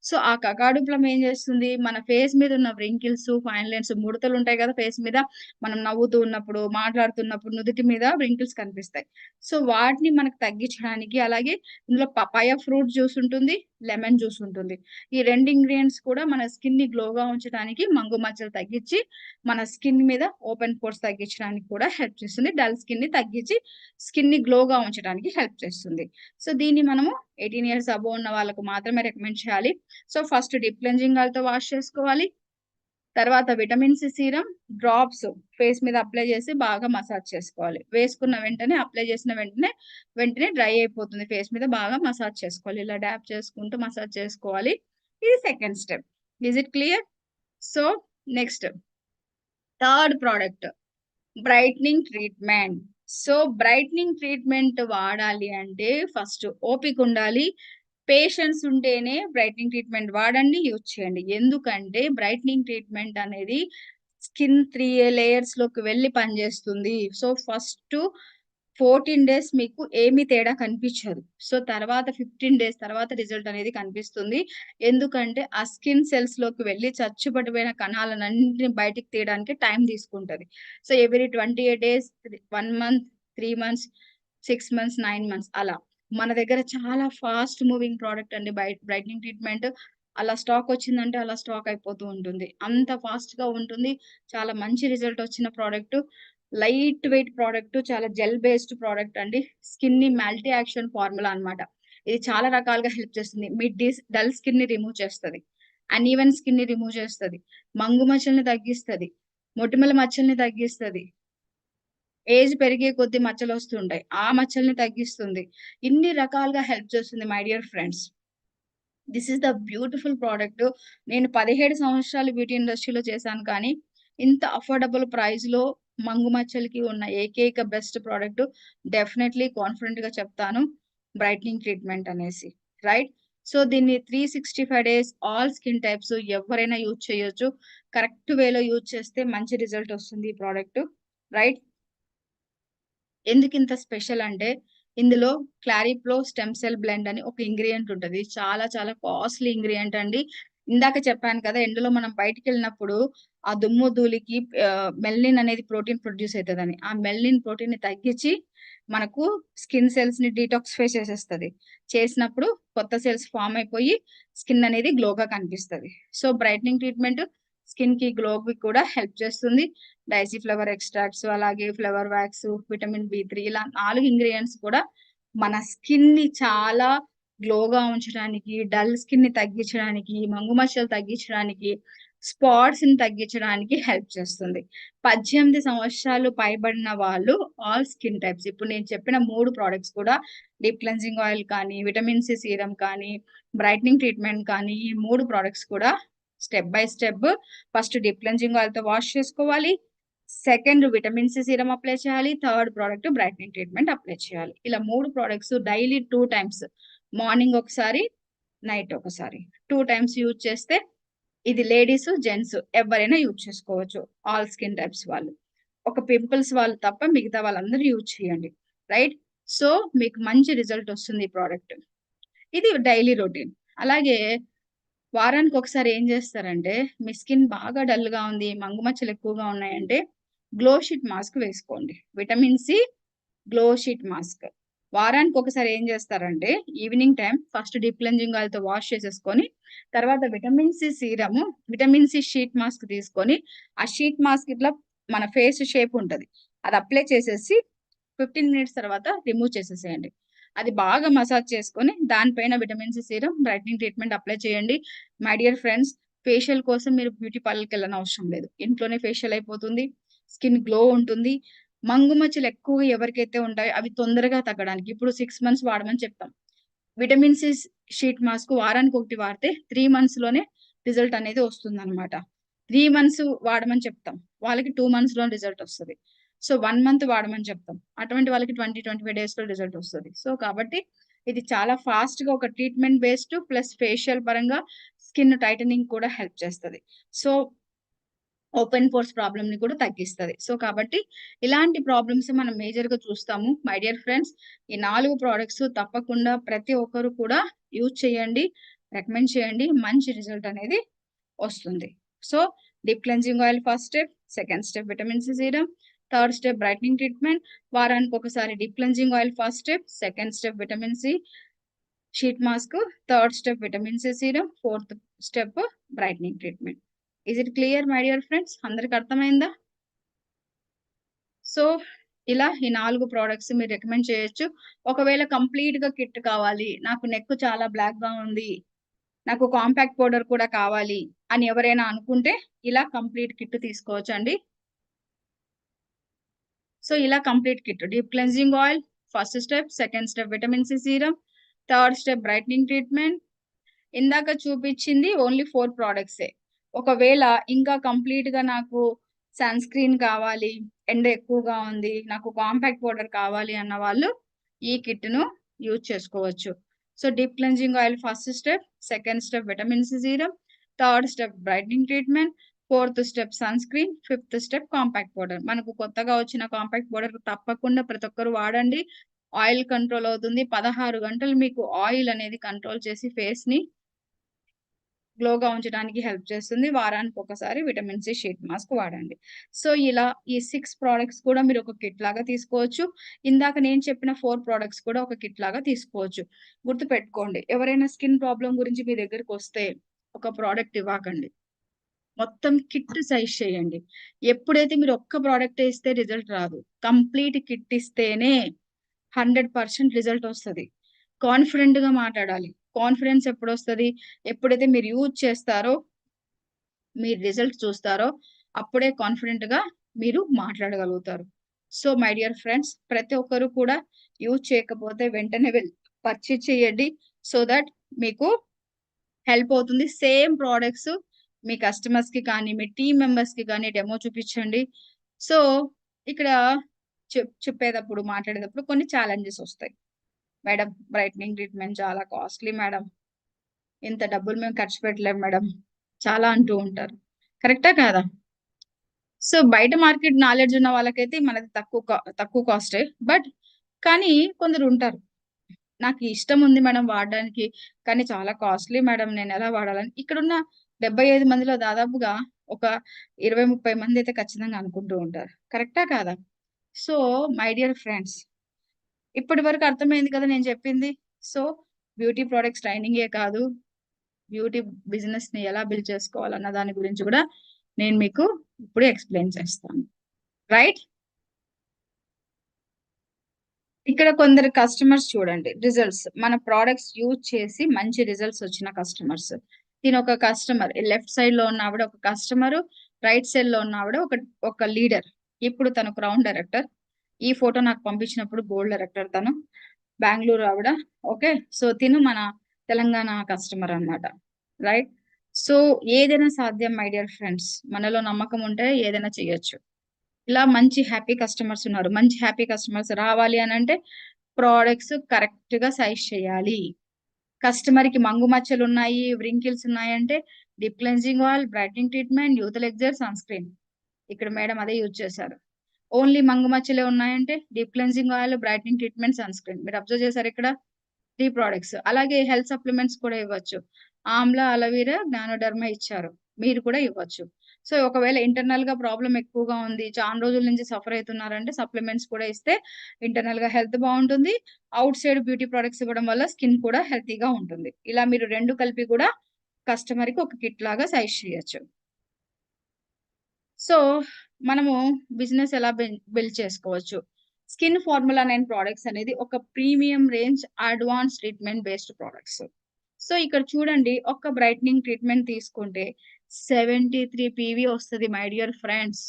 సో, ఆ కకాడు ప్లమ్ ఏం చేస్తుంది, మన ఫేస్ మీద ఉన్న వ్రింకిల్స్, ఫైన్ లైన్స్, ముడతలుంటాయి కదా ఫేస్ మీద. మనం నవ్వుతూ ఉన్నప్పుడు, మాట్లాడుతున్నప్పుడు నుదుటి మీద వ్రింకిల్స్ కనిపిస్తాయి. సో, వాటిని మనకు తగ్గించడానికి అలాగే ఇందులో పపాయ ఫ్రూట్ జ్యూస్ ఉంటుంది, లెమన్ జ్యూస్ ఉంటుంది. ఈ 2 ఇంగ్రీడియెంట్స్ కూడా మన స్కిన్‌ని గ్లోగా ఉంచడానికి, మంగు మచ్చలు తగ్గించి మన స్కిన్ మీద ఓపెన్ పోర్స్ తగ్గించడానికి కూడా హెల్ప్ చేస్తుంది. డల్ స్కిన్‌ని తగ్గించి స్కిన్‌ని గ్లోగా ఉంచడానికి హెల్ప్ చేస్తుంది. సో, దీన్ని మనము 18 ఇయర్స్ అబోవ్ ఉన్న వాళ్ళకి మాత్రమే రికమెండ్ చేయాలి. సో, ఫస్ట్ డీప్ క్లెన్జింగ్ ఆయిల్‌తో వాష్ చేసుకోవాలి. తర్వాత vitamin C serum drops face మీద అప్లై చేసి బాగా మసాజ్ చేసుకోవాలి. వేసుకున్న వెంటనే అప్లై చేసిన వెంటనే డ్రై అయిపోతుంది. ఫేస్ మీద బాగా మసాజ్ చేసుకోవాలి. ఇలా డాబ్ చేసుకుంటూ మసాజ్ చేసుకోవాలి. ఇది second step. Is it clear? So, next third product brightening treatment. So, brightening treatment వాడాలి అంటే ఫస్ట్ ఓపికుండాలి. పేషెన్స్ ఉంటేనే బ్రైట్నింగ్ ట్రీట్మెంట్ వాడండి, యూజ్ చేయండి. ఎందుకంటే బ్రైట్నింగ్ ట్రీట్మెంట్ అనేది స్కిన్ 3 లేయర్స్‌లోకి వెళ్లి పనిచేస్తుంది. సో, ఫస్టు 14 డేస్ మీకు ఏమి తేడా కనిపిచ్చదు. సో, తర్వాత 15 డేస్ తర్వాత రిజల్ట్ అనేది కనిపిస్తుంది. ఎందుకంటే, ఆ స్కిన్ సెల్స్‌లోకి వెళ్లి చచ్చుపడిపోయిన కణాలనన్నిటిని బయటికి తీయడానికి టైం తీసుకుంటది. So, every 28 days, 1 month, 3 months, 6 months, 9 months అలా. మన దగ్గర చాలా ఫాస్ట్ మూవింగ్ ప్రొడక్ట్ అండి బ్రైట్నింగ్ ట్రీట్మెంట్. అలా స్టాక్ వచ్చిందంటే అలా స్టాక్ అయిపోతూ ఉంటుంది. అంత ఫాస్ట్‌గా ఉంటుంది. చాలా మంచి రిజల్ట్ వచ్చిన ప్రొడక్ట్. Light weight product. చాలా జెల్ బేస్డ్ ప్రొడక్ట్ అండి. స్కిన్‌ని మల్టీ యాక్షన్ ఫార్ములా అన్నమాట. ఇది చాలా రకాలుగా హెల్ప్ చేస్తుంది. మీ డల్ స్కిన్‌ని రిమూవ్ చేస్తది. అన్‌ఈవెన్ స్కిన్‌ని రిమూవ్ చేస్తది. మంగు మచ్చల్ని తగ్గిస్తది. మొటిమల మచ్చల్ని తగ్గిస్తది. ఏజ్ పెరిగే కొద్దీ మచ్చలొస్తుంటాయి. ఆ మచ్చల్ని తగ్గిస్తుంది. ఇన్ని రకాలుగా హెల్ప్ చేస్తుంది my dear friends. This is the beautiful product. నేను 17 సంవత్సరాలు బ్యూటీ ఇండస్ట్రీలో చేశాను కానీ, ఇంత అఫోర్డబుల్ ప్రైస్‌లో మంగు మచ్చలకి ఉన్న ఏకైక బెస్ట్ ప్రొడక్ట్ డెఫినైట్‌లీ కాన్ఫిడెంట్‌గా చెప్తాను. బ్రైట్నింగ్ ట్రీట్మెంట్ అనేసి. రైట్? సో, దీన్ని 365 డేస్ ఆల్ స్కిన్ టైప్స్ ఎవ్వరైనా యూజ్ చేయొచ్చు. కరెక్ట్ వేలో యూజ్ చేస్తే మంచి రిజల్ట్ వస్తుంది ఈ ప్రొడక్ట్. రైట్? ఎందుకింత స్పెషల్ అంటే, ఇందులో క్లారిప్రో స్టెమ్ సెల్ బ్లెండ్ అని ఒక ఇంగ్రీడియెంట్ ఉంటది. చాలా చాలా కాస్ట్‌లీ ఇంగ్రీడియెంట్ అండి. ఇందాక చెప్పాను కదా! ఎండలో మనం బయటికెళ్ళినప్పుడు ఆ దుమ్ము, ధూళికి మెలనిన్ అనేది ప్రోటీన్ ప్రొడ్యూస్ అయితదని. ఆ మెలనిన్ ప్రోటీన్‌ని తగ్గించి, మనకు స్కిన్ సెల్స్‌ని డీటాక్సిఫై చేసేస్తది. చేసినప్పుడు కొత్త సెల్స్ ఫార్మ్ అయిపోయి, స్కిన్ అనేది గ్లోగా కనిపిస్తది. సో, బ్రైట్నింగ్ ట్రీట్మెంట్ స్కిన్‌కి గ్లోకి కూడా హెల్ప్ చేస్తుంది. డైసీ ఫ్లవర్ ఎక్స్ట్రాక్ట్స్, అలాగే ఫ్లవర్ వాక్స్, విటమిన్ బి3 ఇలా 4 ఇంగ్రీడియెంట్స్ కూడా మన స్కిన్‌ని చాలా గ్లోగా ఉంచడానికి, డల్ స్కిన్‌ని తగ్గించడానికి, మంగు మచ్చలు తగ్గించడానికి, స్పాట్స్‌ని తగ్గించడానికి హెల్ప్ చేస్తుంది. 18 సంవత్సరాలు పైబడిన వాళ్ళు ఆల్ స్కిన్ టైప్స్ ఇప్పుడు నేను చెప్పిన 3 ప్రొడక్ట్స్ కూడా డీప్ క్లెన్జింగ్ ఆయిల్ కానీ, విటమిన్ సి సీరమ్ కానీ, బ్రైట్నింగ్ ట్రీట్మెంట్ కానీ ఈ 3 ప్రొడక్ట్స్ కూడా step by step first deep cleansing ఆయిల్‌తో వాష్ చేసుకోవాలి. Second vitamin C serum apply చేయాలి. Third product brightening treatment apply చేయాలి. ఇలా 3 ప్రొడక్ట్స్ డైలీ 2 టైమ్స్ మార్నింగ్ ఒకసారి, నైట్ ఒకసారి 2 టైమ్స్ యూజ్ చేస్తే ఇది లేడీస్, జెంట్స్ ఎవ్వరైనా యూజ్ చేసుకోవచ్చు. ఆల్ స్కిన్ టైప్స్ వాళ్ళు. ఒక పింపుల్స్ వాళ్ళు తప్ప మిగతా వాళ్ళందరూ యూజ్ చేయండి. రైట్? సో, మీకు మంచి రిజల్ట్ వస్తుంది ఈ ప్రొడక్ట్. ఇది డైలీ రొటీన్. అలాగే వారానికొకసారి ఏం జేస్తారంటే, మీ స్కిన్ బాగా డల్‌గా ఉంది, మంగు మచ్చలు ఎక్కువగా ఉన్నాయంటే, గ్లో షీట్ మాస్క్ వేసుకోండి. Vitamin C glow sheet mask. వారానికొకసారి ఏం జేస్తారంటే, evening time first deep cleansing ఆయిల్‌తో వాష్ చేసేసుకొని, తర్వాత vitamin C serum, vitamin C sheet mask తీసుకొని, ఆ షీట్ మాస్క్ ఇట్లా మన ఫేస్ షేప్ ఉంటది. అది అప్లై చేసేసి 15 మినిట్స్ తర్వాత రిమూవ్ చేసేసేయండి. అది బాగా మసాజ్ చేసుకొని దానిపైన vitamin C serum, brightening treatment apply చేయండి. మై డియర్ ఫ్రెండ్స్, ఫేషియల్ కోసం మీరు బ్యూటీ పార్లర్‌కి వెళ్ళనవసరం లేదు. ఇంట్లోనే ఫేషియల్ అయిపోతుంది. స్కిన్ గ్లో ఉంటుంది. మంగు మచ్చలు ఎక్కువగా ఎవరికైతే ఉంటాయో అవి తొందరగా తగ్గడానికి ఇప్పుడు 6 మంత్స్ వాడమని చెప్తాం. విటమిన్ సి షీట్ మాస్క్ వారానికి ఒకటి వాడితే 3 మంత్స్‌లోనే రిజల్ట్ అనేది వస్తుందన్నమాట. 3 మంత్స్ వాడమని చెప్తాం. వాళ్ళకి 2 మంత్స్‌లో రిజల్ట్ వస్తది. సో, 1 మంత్ వాడమని చెప్తాం. అటువంటి వాళ్ళకి 20, 25 డేస్‌లో రిజల్ట్ వస్తది. సో, కాబట్టి ఇది చాలా ఫాస్ట్‌గా ఒక ట్రీట్మెంట్ బేస్డ్ ప్లస్ ఫేషియల్ పరంగా స్కిన్ టైటనింగ్ కూడా హెల్ప్ చేస్తది. సో, ఓపెన్ పోర్స్ ప్రాబ్లమ్‌ని కూడా తగ్గిస్తది. సో, కాబట్టి ఇలాంటి ప్రాబ్లమ్స్ మనం మేజర్‌గా చూస్తాము. మై డియర్ ఫ్రెండ్స్, ఈ 4 ప్రొడక్ట్స్ తప్పకుండా ప్రతి ఒక్కరు కూడా యూజ్ చేయండి. రికమెండ్ చేయండి. మంచి రిజల్ట్ అనేది వస్తుంది. So, deep cleansing oil first step, second step vitamin C serum, third step brightening treatment. వారానికి ఒకసారి deep cleansing oil first step, second step vitamin C sheet mask, third step vitamin C serum, fourth step brightening treatment. Is it clear my dear friends? అందరికి అర్థమైందా? So, ఇలా ఈ 4 products మీరు recommend చేయొచ్చు. ఒకవేళ కంప్లీట్‌గా కిట్ కావాలి, నాకు నెక్ చాలా బ్లాక్‌గా ఉంది, నాకు కాంపాక్ట్ పౌడర్ కూడా కావాలి అని ఎవరైనా అనుకుంటే ఇలా కంప్లీట్ కిట్ తీసుకోవచ్చండి. సో, ఇలా complete kit deep cleansing oil first step, second step vitamin C serum, third step brightening treatment. ఇందాక చూపించింది ఓన్లీ 4 ప్రొడక్ట్సే. ఒకవేళ ఇంకా కంప్లీట్‌గా నాకు సన్ స్క్రీన్ కావాలి, ఎండ ఎక్కువగా ఉంది, నాకు కాంపాక్ట్ పౌడర్ కావాలి అన్న వాళ్ళు ఈ కిట్‌ను యూజ్ చేసుకోవచ్చు. So, deep cleansing oil first step, second step vitamin C serum, third step brightening treatment, fourth step sunscreen, fifth step compact powder. మనకు కొత్తగా వచ్చిన కాంపాక్ట్ పౌడర్ తప్పకుండా ప్రతి ఒక్కరు వాడండి. ఆయిల్ కంట్రోల్ అవుతుంది. 16 గంటలు మీకు ఆయిల్ అనేది కంట్రోల్ చేసి ఫేస్‌ని గ్లోగా ఉంచడానికి హెల్ప్ చేస్తుంది. వారానికి ఒకసారి విటమిన్ సి షీట్ మాస్క్ వాడండి. సో, ఇలా ఈ 6 ప్రొడక్ట్స్ కూడా మీరు ఒక కిట్ లాగా తీసుకోవచ్చు. ఇందాక నేను చెప్పిన 4 ప్రొడక్ట్స్ కూడా ఒక కిట్ లాగా తీసుకోవచ్చు. గుర్తుపెట్టుకోండి, ఎవరైనా స్కిన్ ప్రాబ్లమ్ గురించి మీ దగ్గరకొస్తే ఒక ప్రొడక్ట్ ఇవ్వకండి. మొత్తం కిట్ సైజ్ చేయండి. ఎప్పుడైతే మీరు ఒక్క ప్రొడక్టే ఇస్తే రిజల్ట్ రాదు. కంప్లీట్ కిట్ ఇస్తేనే 100% రిజల్ట్ వస్తది. కాన్ఫిడెంట్‌గా మాట్లాడాలి. కాన్ఫిడెన్స్ ఎప్పుడొస్తది? ఎప్పుడైతే మీరు యూజ్ చేస్తారో, మీరు రిజల్ట్ చూస్తారో, అప్పుడే కాన్ఫిడెంట్‌గా మీరు మాట్లాడగలుగుతారు. సో, మై డియర్ ఫ్రెండ్స్, ప్రతి ఒక్కరు కూడా యూజ్ చేయకపోతే వెంటనే వెళ్లి పర్చేజ్ చేయండి. సో థట్ మీకు హెల్ప్ అవుతుంది. సేమ్ ప్రొడక్ట్స్ మీ కస్టమర్స్‌కి కానీ, మీ టీమ్ మెంబర్స్‌కి గాని డెమో చూపించండి. సో, ఇక్కడ చెప్పేటప్పుడు, మాట్లాడేటప్పుడు కొన్ని ఛాలెంజెస్ ఒస్తాయి. మేడం, బ్రైట్నింగ్ ట్రీట్మెంట్ చాలా కాస్ట్‌లీ మేడం. ఇంత డబ్బులు మేము ఖర్చు పెట్టలేం మేడం. చాలా అంటూ ఉంటారు. కరెక్టా కాదా? సో, బయట మార్కెట్ నాలెడ్జ్ ఉన్న వాళ్ళకైతే మనది తక్కువ కాస్టే. కానీ కొందరుంటారు. నాకు ఇష్టం ఉంది మేడం వాడడానికి. కానీ చాలా కాస్ట్‌లీ మేడం, నేనెలా వాడాలని. ఇక్కడున్న 75 మందిలో దాదాపుగా ఒక 20, 30 మందైతే ఖచ్చితంగా అనుకుంటూ ఉంటారు. కరెక్టా కాదా? సో, మై డియర్ ఫ్రెండ్స్, ఇప్పటి వరకు అర్థమైంది కదా నేను చెప్పింది. సో, బ్యూటీ ప్రొడక్ట్స్ ట్రైనింగే కాదు, బ్యూటీ బిజినెస్‌ని ఎలా బిల్డ్ చేసుకోవాలన్న దాని గురించి కూడా నేను మీకు ఇప్పుడు ఎక్స్‌ప్లెయిన్ చేస్తాను. రైట్? ఇక్కడ కొందరు కస్టమర్స్ చూడండి రిజల్ట్స్. మన ప్రొడక్ట్స్ యూజ్ చేసి మంచి రిజల్ట్స్ వచ్చిన కస్టమర్స్. తినొక కస్టమర్ లెఫ్ట్ సైడ్‌లో ఉన్న ఆవిడ ఒక కస్టమరు, రైట్ సైడ్‌లో ఉన్న ఆవిడ ఒక లీడర్. ఇప్పుడు తను క్రౌన్ డైరెక్టర్. ఈ ఫోటో నాకు పంపించినప్పుడు గోల్డ్ డైరెక్టర్ తను. బెంగుళూరు ఆవిడ. ఓకే. సో, తిను మన తెలంగాణ కస్టమర్ అన్నమాట. రైట్? సో, ఏదైనా సాధ్యం మై డియర్ ఫ్రెండ్స్. మనలో నమ్మకం ఉంటే ఏదైనా చేయొచ్చు. ఇలా మంచి హ్యాపీ కస్టమర్స్ ఉన్నారు. మంచి హ్యాపీ కస్టమర్స్ రావాలి అనంటే ప్రొడక్ట్స్ కరెక్ట్‌గా సైజ్ చేయాలి. కస్టమర్‌కి మంగు మచ్చలున్నాయి, వ్రింకిల్స్ ఉన్నాయంటే deep cleansing oil, brightening treatment, youth elixir, sunscreen. ఇక్కడ మేడం అదే యూజ్ చేశారు. ఓన్లీ మంగు మచ్చలే ఉన్నాయంటే deep cleansing oil, brightening treatment, sunscreen. మీరు అబ్జర్వ్ చేసారా ఇక్కడ? 3 ప్రొడక్ట్స్. అలాగే హెల్త్ సప్లిమెంట్స్ కూడా ఇవ్వచ్చు. ఆమ్లా, అలోవెరా, జ్ఞానోడర్మా ఇచ్చారు. మీరు కూడా ఇవ్వచ్చు. సో, ఒకవేళ ఇంటర్నల్‌గా ప్రాబ్లమ్ ఎక్కువగా ఉంది, చానా రోజుల నుంచి సఫర్ అయితున్నారంటే సప్లిమెంట్స్ కూడా ఇస్తే ఇంటర్నల్‌గా హెల్త్ బావుంటుంది. ఔట్ సైడ్ బ్యూటీ ప్రొడక్ట్స్ ఇవ్వడం వల్ల స్కిన్ కూడా హెల్తీగా ఉంటుంది. ఇలా మీరు 2 కలిపి కూడా కస్టమర్‌కి ఒక కిట్ లాగా సైజ్ చేయొచ్చు. సో, మనము బిజినెస్ ఎలా బిల్డ్ చేసుకోవచ్చు. స్కిన్ ఫార్ములా 9 ప్రొడక్ట్స్ అనేది ఒక premium range advance treatment based products. So, ఇక్కడ చూడండి ఒక బ్రైట్నింగ్ ట్రీట్మెంట్ తీసుకుంటే 73 పీవీ వస్తది మై డియర్ ఫ్రెండ్స్.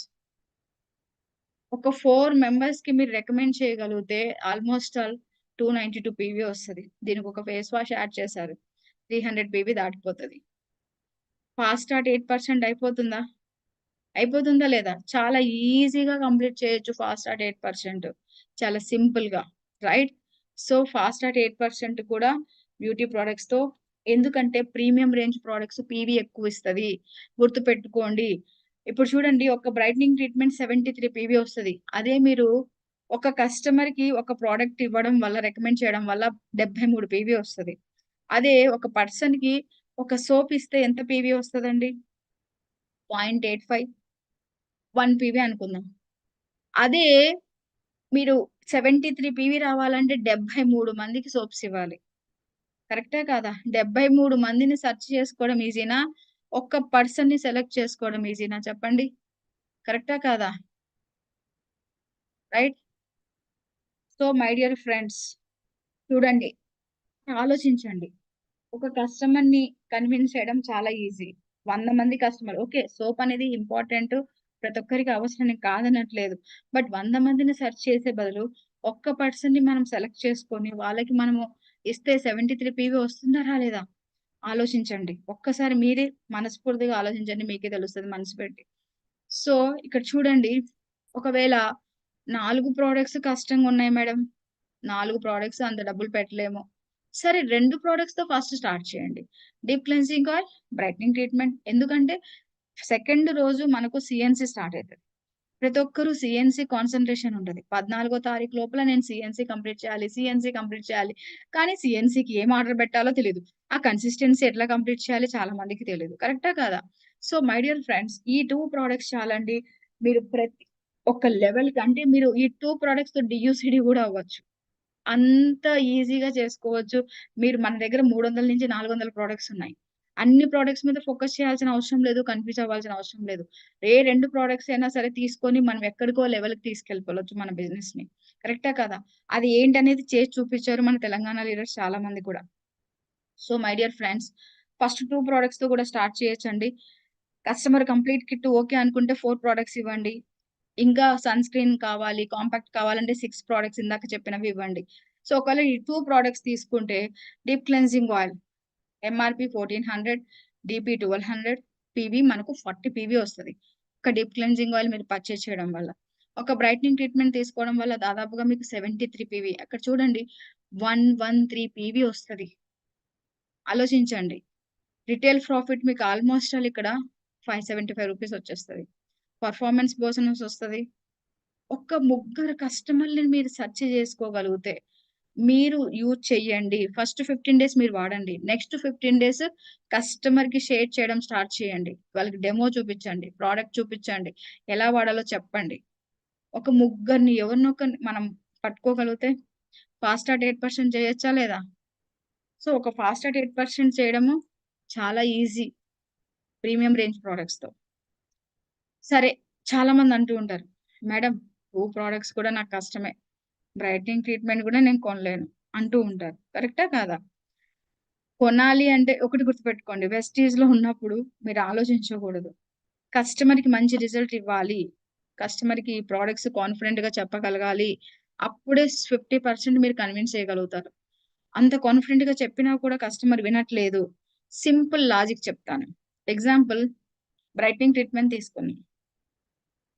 ఒక 4 మెంబర్స్‌కి మీరు రికమెండ్ చేయగలిగితే ఆల్‌మోస్ట్ ఆల్ 292 పీవీ వస్తది. దీనికొక ఫేస్ వాష్ యాడ్ చేశారు. 300 పీవీ దాటిపోతది. ఫాస్ట్ స్టార్ట్ 8% అయిపోతుందా? అయిపోతుందా లేదా? చాలా ఈజీగా కంప్లీట్ చేయొచ్చు ఫాస్ట్ స్టార్ట్ 8%. చాలా సింపుల్‌గా. రైట్? సో, ఫాస్ట్ స్టార్ట్ 8% కూడా బ్యూటీ ప్రొడక్ట్స్‌తో ఎందుకంటే ప్రీమియం రేంజ్ ప్రొడక్ట్స్ పీవీ ఎక్కువిస్తది. గుర్తుపెట్టుకోండి. ఇప్పుడు చూడండి ఒక బ్రైట్నింగ్ ట్రీట్మెంట్ 73 పీవీ వస్తది. అదే మీరు ఒక కస్టమర్‌కి ఒక ప్రొడక్ట్ ఇవ్వడం వల్ల రికమెండ్ చేయడం వల్ల 73 పీవీ వస్తది. అదే ఒక పర్సన్‌కి ఒక సోప్ ఇస్తే ఎంత పీవీ వస్తదండి? 0.85 1 పీవీ అనుకుందాం. అదే మీరు 73 పీవీ రావాలంటే 73 మందికి సోప్స్ ఇవ్వాలి. కరెక్టా కాదా? 73 మందిని సెర్చ్ చేసుకోవడం ఈజీనా? ఒక్క పర్సన్‌ని సెలెక్ట్ చేసుకోవడం ఈజీనా చెప్పండి? కరెక్టా కాదా? Right? So, my dear friends చూడండి, ఆలోచించండి. ఒక కస్టమర్‌ని కన్విన్స్ చేయడం చాలా ఈజీ. 100 మంది కస్టమర్ ఓకే. సోప్ అనేది ఇంపార్టెంట్. ప్రతి ఒక్కరికి అవసరం నేను కాదనట్లేదు. బట్ 100 మందిని సెర్చ్ చేసే బదులు ఒక్క పర్సన్‌ని మనం సెలెక్ట్ చేసుకొని వాళ్ళకి మనము ఇస్తే 73 పీవీ వస్తుందా? రాలేదా? ఆలోచించండి. ఒక్కసారి మీరే మనస్ఫూర్తిగా ఆలోచించండి. మీకే తెలుస్తది మనసు పెట్టి. సో, ఇక్కడ చూడండి ఒకవేళ 4 ప్రొడక్ట్స్ కష్టంగున్నాయి మేడం. 4 ప్రొడక్ట్స్ అంత డబ్బులు పెట్టలేము. సరే 2 ప్రొడక్ట్స్‌తో ఫస్ట్ స్టార్ట్ చేయండి. Deep cleansing oil, brightening treatment. ఎందుకంటే సెకండ్ రోజు మనకు సీఎన్సీ స్టార్ట్ అయితది. ప్రతి ఒక్కరు సీఎన్సీ కాన్సంట్రేషన్ ఉంటది. 14 తారీఖు లోపల నేను సీఎన్సీ కంప్లీట్ చేయాలి, సీఎన్సీ కంప్లీట్ చేయాలి. కానీ సీఎన్సీకి ఏం ఆర్డర్ పెట్టాలో తెలీదు. ఆ కన్సిస్టెన్సీ ఎట్లా కంప్లీట్ చేయాలి చాలా మందికి తెలీదు. కరెక్టా కాదా? సో, మై డియర్ ఫ్రెండ్స్ ఈ 2 ప్రొడక్ట్స్ చాలండి. మీరు ప్రతి ఒక లెవెల్‌కి అంటే మీరు ఈ 2 ప్రొడక్ట్స్‌తో డీయూసీడీ గూడా అవ్వచ్చు. అంత ఈజీగా చేసుకోవచ్చు. మీరు మన దగ్గర 300-400 ప్రొడక్ట్స్ ఉన్నాయి. అన్ని ప్రొడక్ట్స్ మీద ఫోకస్ చేయాల్సిన అవసరం లేదు. కన్‌ఫ్యూజ్ అవ్వాల్సిన అవసరం లేదు. ఏ 2 ప్రొడక్ట్స్ అయినా సరే తీసుకొని మనం ఎక్కడికో లెవెల్‌కి తీసుకెళ్ళిపోవచ్చు మన బిజినెస్‌ని. కరెక్టా కాదా? అది ఏంటనేది చేసి చూపించారు మన తెలంగాణ లీడర్స్ చాలా మంది కూడా. So, my dear friends first 2 ప్రొడక్ట్స్‌తో కూడా స్టార్ట్ చేయొచ్చండి. కస్టమర్ కంప్లీట్ కిట్ ఓకే అనుకుంటే 4 ప్రొడక్ట్స్ ఇవ్వండి. ఇంకా సన్ స్క్రీన్ కావాలి, కాంపాక్ట్ కావాలంటే 6 ప్రొడక్ట్స్ ఇందాక చెప్పినవి ఇవ్వండి. సో, ఒకవేళ ఈ 2 ప్రొడక్ట్స్ తీసుకుంటే deep cleansing oil MRP 1400, DP 1200, PV మనకు 40 పీవీ వస్తది. ఒక డీప్ క్లెన్జింగ్ ఆయిల్ మీరు పర్చేజ్ చేయడం వల్ల. ఒక బ్రైట్నింగ్ ట్రీట్మెంట్ తీసుకోవడం వల్ల దాదాపుగా మీకు 73 పీవీ. అక్కడ చూడండి 113 పీవీ వస్తది. ఆలోచించండి. రిటైల్ ప్రాఫిట్ మీకు ఆల్‌మోస్ట్ ఆల్ ఇక్కడ 575 రూపీస్ వచ్చేస్తది. పర్ఫార్మన్స్ బోనస్ వస్తది. ఒక్క ముగ్గురు కస్టమర్‌లని మీరు సెర్చ్ జేసుకోగలిగితే, మీరు యూజ్ చెయ్యండి. ఫస్ట్ 15 డేస్ మీరు వాడండి. నెక్స్ట్ 15 డేస్ కస్టమర్‌కి షేర్ చేయడం స్టార్ట్ చేయండి. వాళ్ళకి డెమో చూపిచ్చండి. ప్రొడక్ట్ చూపిచ్చండి. ఎలా వాడాలో చెప్పండి. ఒక ముగ్గురిని ఎవరినో ఒకరిని మనం పట్టుకోగలిగితే ఫాస్ట్ స్టార్ట్ 8% చేయొచ్చా లేదా? సో, ఒక ఫాస్ట్ స్టార్ట్ 8% చేయడము చాలా ఈజీ ప్రీమియం రేంజ్ ప్రొడక్ట్స్‌తో. సరే చాలామంది అంటూ ఉంటారు, "మేడం 2 ప్రొడక్ట్స్ కూడా నాకు కష్టమే. బ్రైట్నింగ్ ట్రీట్మెంట్ గూడా నేను కొనలేను" అంటూ ఉంటారు. కరెక్టా? కాదా? కొనాలి అంటే ఒకటి గుర్తుపెట్టుకోండి. వెస్టీజ్‌లో ఉన్నప్పుడు మీరు ఆలోచించకూడదు. కస్టమర్‌కి మంచి రిజల్ట్ ఇవ్వాలి. కస్టమర్‌కి ఈ ప్రొడక్ట్స్ కాన్ఫిడెంట్‌గా చెప్పగలగాలి. అప్పుడే 50% మీరు కన్విన్స్ చేయగలుగుతారు. అంత కాన్ఫిడెంట్‌గా చెప్పినా కూడా కస్టమర్ వినట్లేదు. సింపుల్ లాజిక్ చెప్తాను. ఎగ్జాంపుల్ బ్రైట్నింగ్ ట్రీట్మెంట్ తీసుకుందాం.